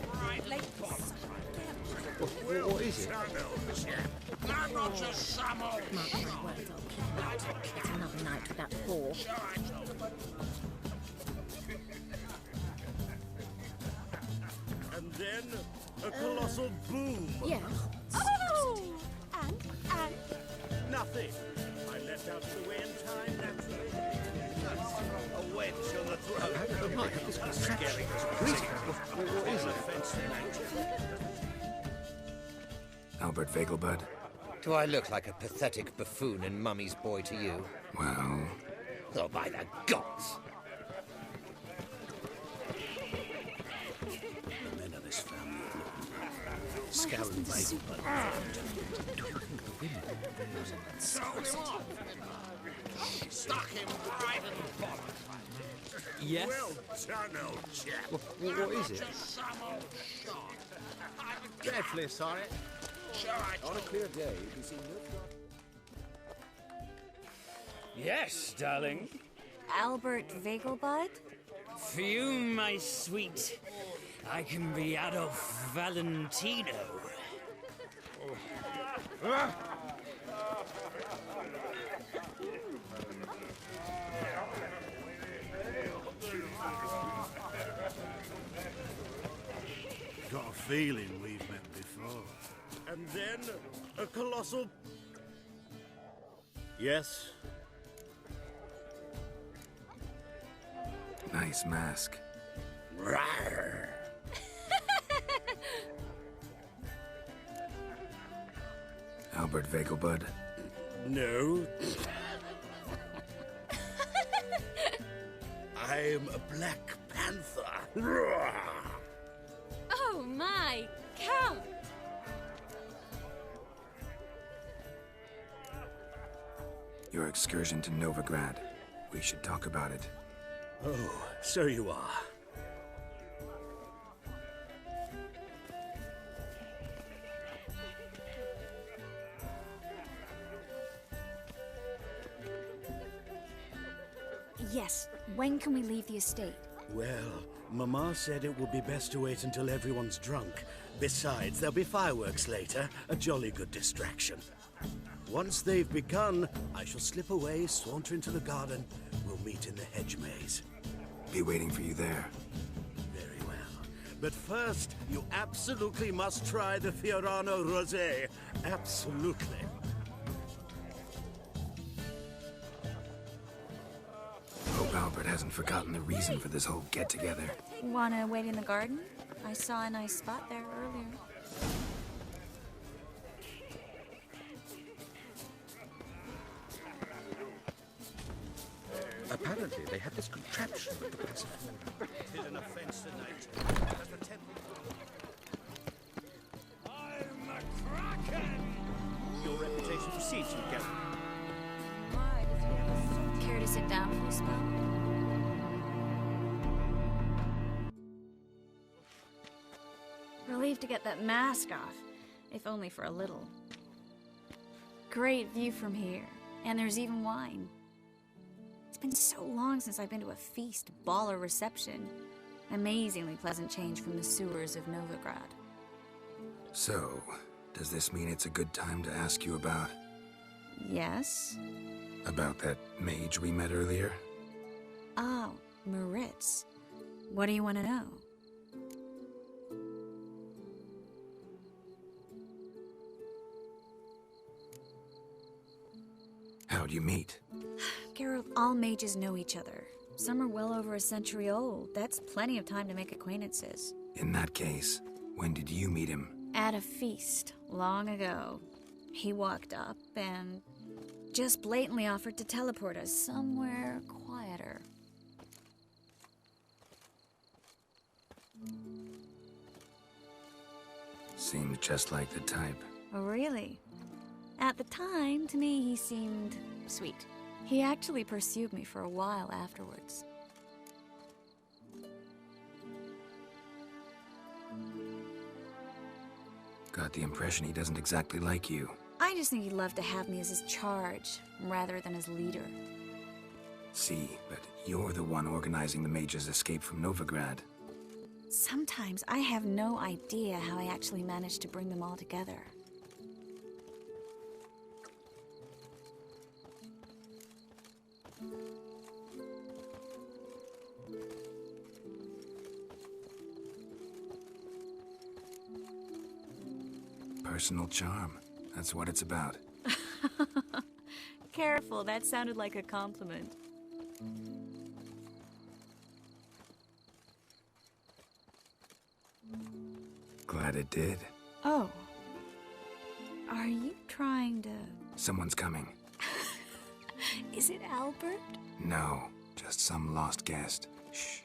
What is it? Mark my words, I'll keep that. It's another night with that whore. And then a colossal boom. Yes. Oh! And? Nothing. I left out of the way in time, naturally. A wedge on the throat. Scary. What is it? Albert Vegelbud? Do I look like a pathetic buffoon and Mummy's boy to you? Well... Oh, by the gods! scowl Vegelbud. Stuck him right in the bottom. Yes? Well done, old chap. What is it? Just some old shot. Dreadfully sorry. On a clear day, you see Yes, darling. Albert Vegelbud? Fume, my sweet. I can be Adolf Valentino. Got a feeling we've met before. And then a colossal. Yes? Nice mask. Rawr. Albert Vegelbud. No. I'm a Black Panther. Oh my, Count! Your excursion to Novigrad. We should talk about it. Oh, so you are. Yes, when can we leave the estate? Well, Mama said it would be best to wait until everyone's drunk. Besides, there'll be fireworks later, a jolly good distraction. Once they've begun, I shall slip away, saunter into the garden. We'll meet in the hedge maze. Be waiting for you there. Very well. But first, you absolutely must try the Fiorano Rosé. Absolutely. Hope Albert hasn't forgotten the reason for this whole get-together. Wanna wait in the garden? I saw a nice spot there earlier. Apparently, they have this contraption with the PS4. It is an offense tonight. As the temple... I'm a kraken! Your reputation precedes you, Geralt. Care to sit down for a spell? Relieved to get that mask off, if only for a little. Great view from here, and there's even wine. It's been so long since I've been to a feast, ball, or reception. Amazingly pleasant change from the sewers of Novigrad. So, does this mean it's a good time to ask you about... Yes? About that mage we met earlier? Oh, Maritz. What do you want to know? How'd you meet? Geralt, all mages know each other. Some are well over a century old. That's plenty of time to make acquaintances. In that case, when did you meet him? At a feast, long ago. He walked up and just blatantly offered to teleport us somewhere quieter. Seemed just like the type. Oh, really? At the time, to me, he seemed sweet. He actually pursued me for a while afterwards. Got the impression he doesn't exactly like you. I just think he'd love to have me as his charge, rather than his leader. See, but you're the one organizing the mage's escape from Novigrad. Sometimes I have no idea how I actually managed to bring them all together. Personal charm. That's what it's about. Careful, that sounded like a compliment. Glad it did. Oh. Are you trying to... Someone's coming. Is it Albert? No, just some lost guest. Shh.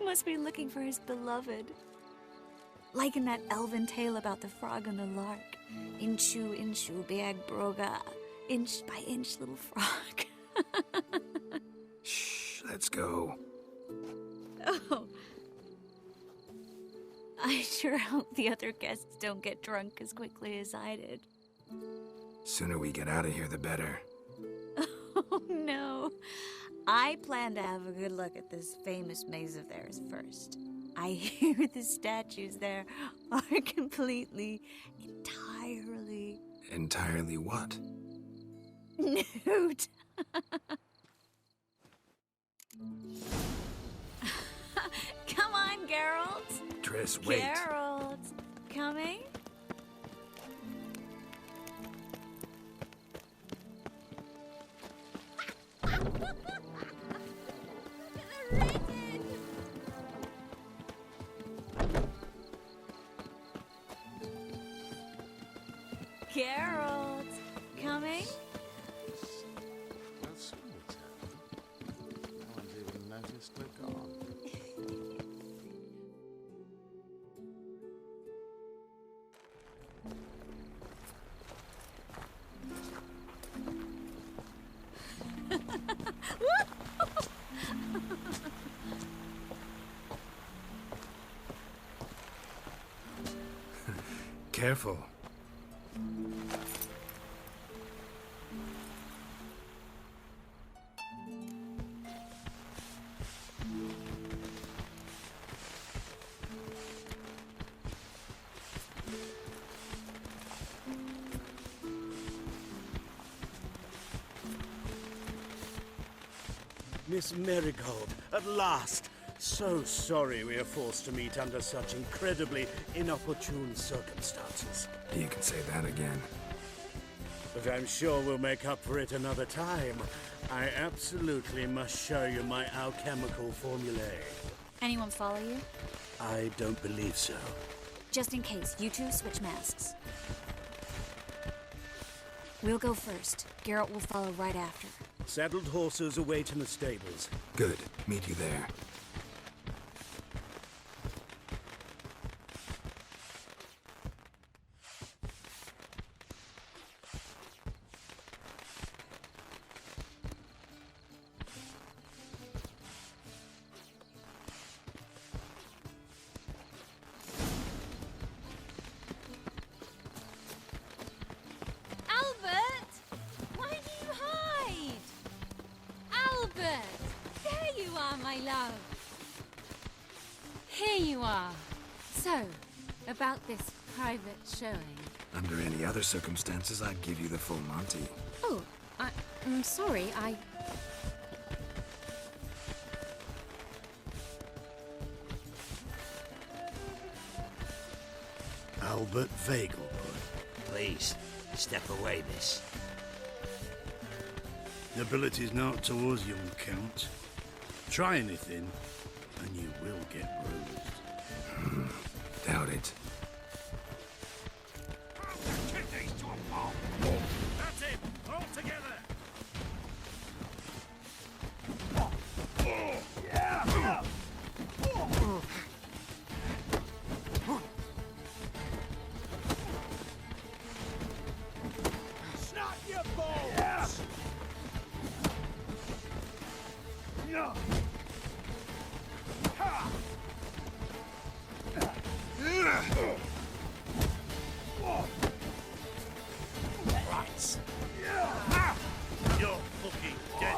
must be looking for his beloved. Like in that elven tale about the frog and the lark. Inchu, inchu, beag broga. Inch by inch, little frog. Shh, let's go. Oh. I sure hope the other guests don't get drunk as quickly as I did. Sooner we get out of here, the better. Oh, no. I plan to have a good look at this famous maze of theirs first. I hear the statues there are entirely... Entirely what? nude. Come on, Geralt. Triss, wait. Geralt, coming? Geralt, coming? Well, soon return. No one's even noticed we're gone. Careful. Miss Marigold, at last! So sorry we are forced to meet under such incredibly inopportune circumstances. You can say that again. But I'm sure we'll make up for it another time. I absolutely must show you my alchemical formulae. Anyone follow you? I don't believe so. Just in case, you two switch masks. We'll go first. Geralt will follow right after. Saddled horses await in the stables. Good. Meet you there. About this private showing. Under any other circumstances, I'd give you the full Monty. Oh, I'm sorry, Albert Vegelbud. Please, step away, miss. The ability's not towards young Count. Try anything, and you will get bruised. Doubt it. That's it! All together! Snap your balls! Right. You're fucking dead.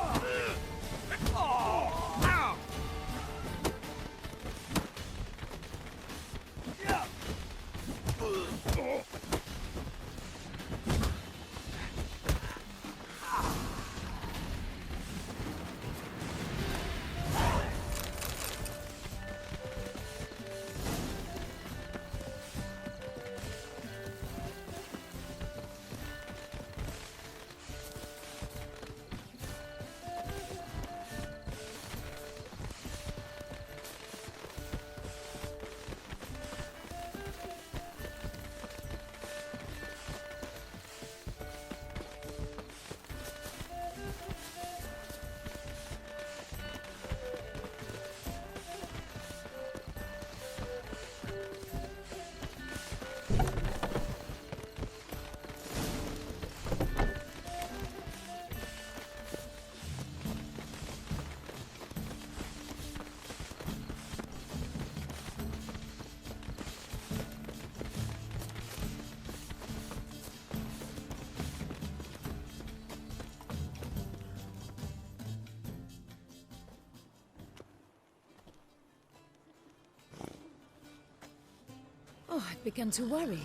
Oh, I began to worry.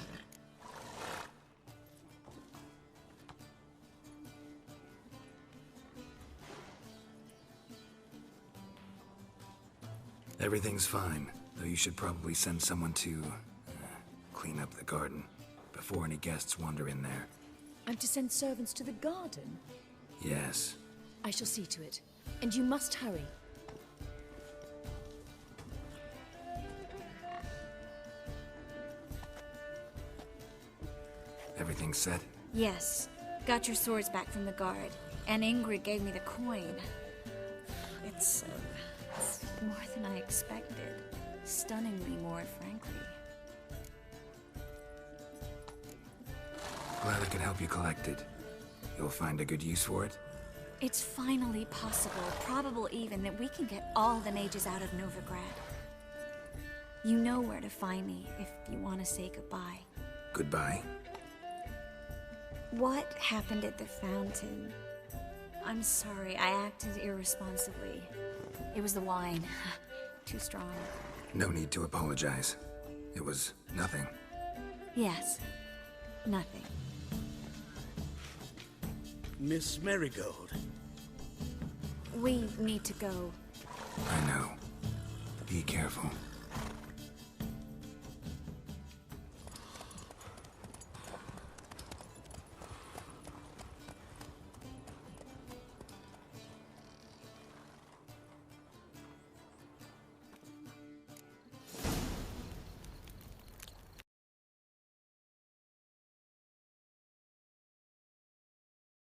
Everything's fine, though you should probably send someone to clean up the garden before any guests wander in there. I'm to send servants to the garden? Yes. I shall see to it. And you must hurry. Everything set? Yes. Got your swords back from the guard. And Ingrid gave me the coin. It's more than I expected. Stunningly more, frankly. Glad I could help you collect it. You'll find a good use for it? It's finally possible, probable even, that we can get all the mages out of Novigrad. You know where to find me if you want to say goodbye. Goodbye? What happened at the fountain? I'm sorry, I acted irresponsibly. It was the wine. Too strong. No need to apologize. It was nothing. Yes. Nothing. Miss Marigold. We need to go. I know. Be careful.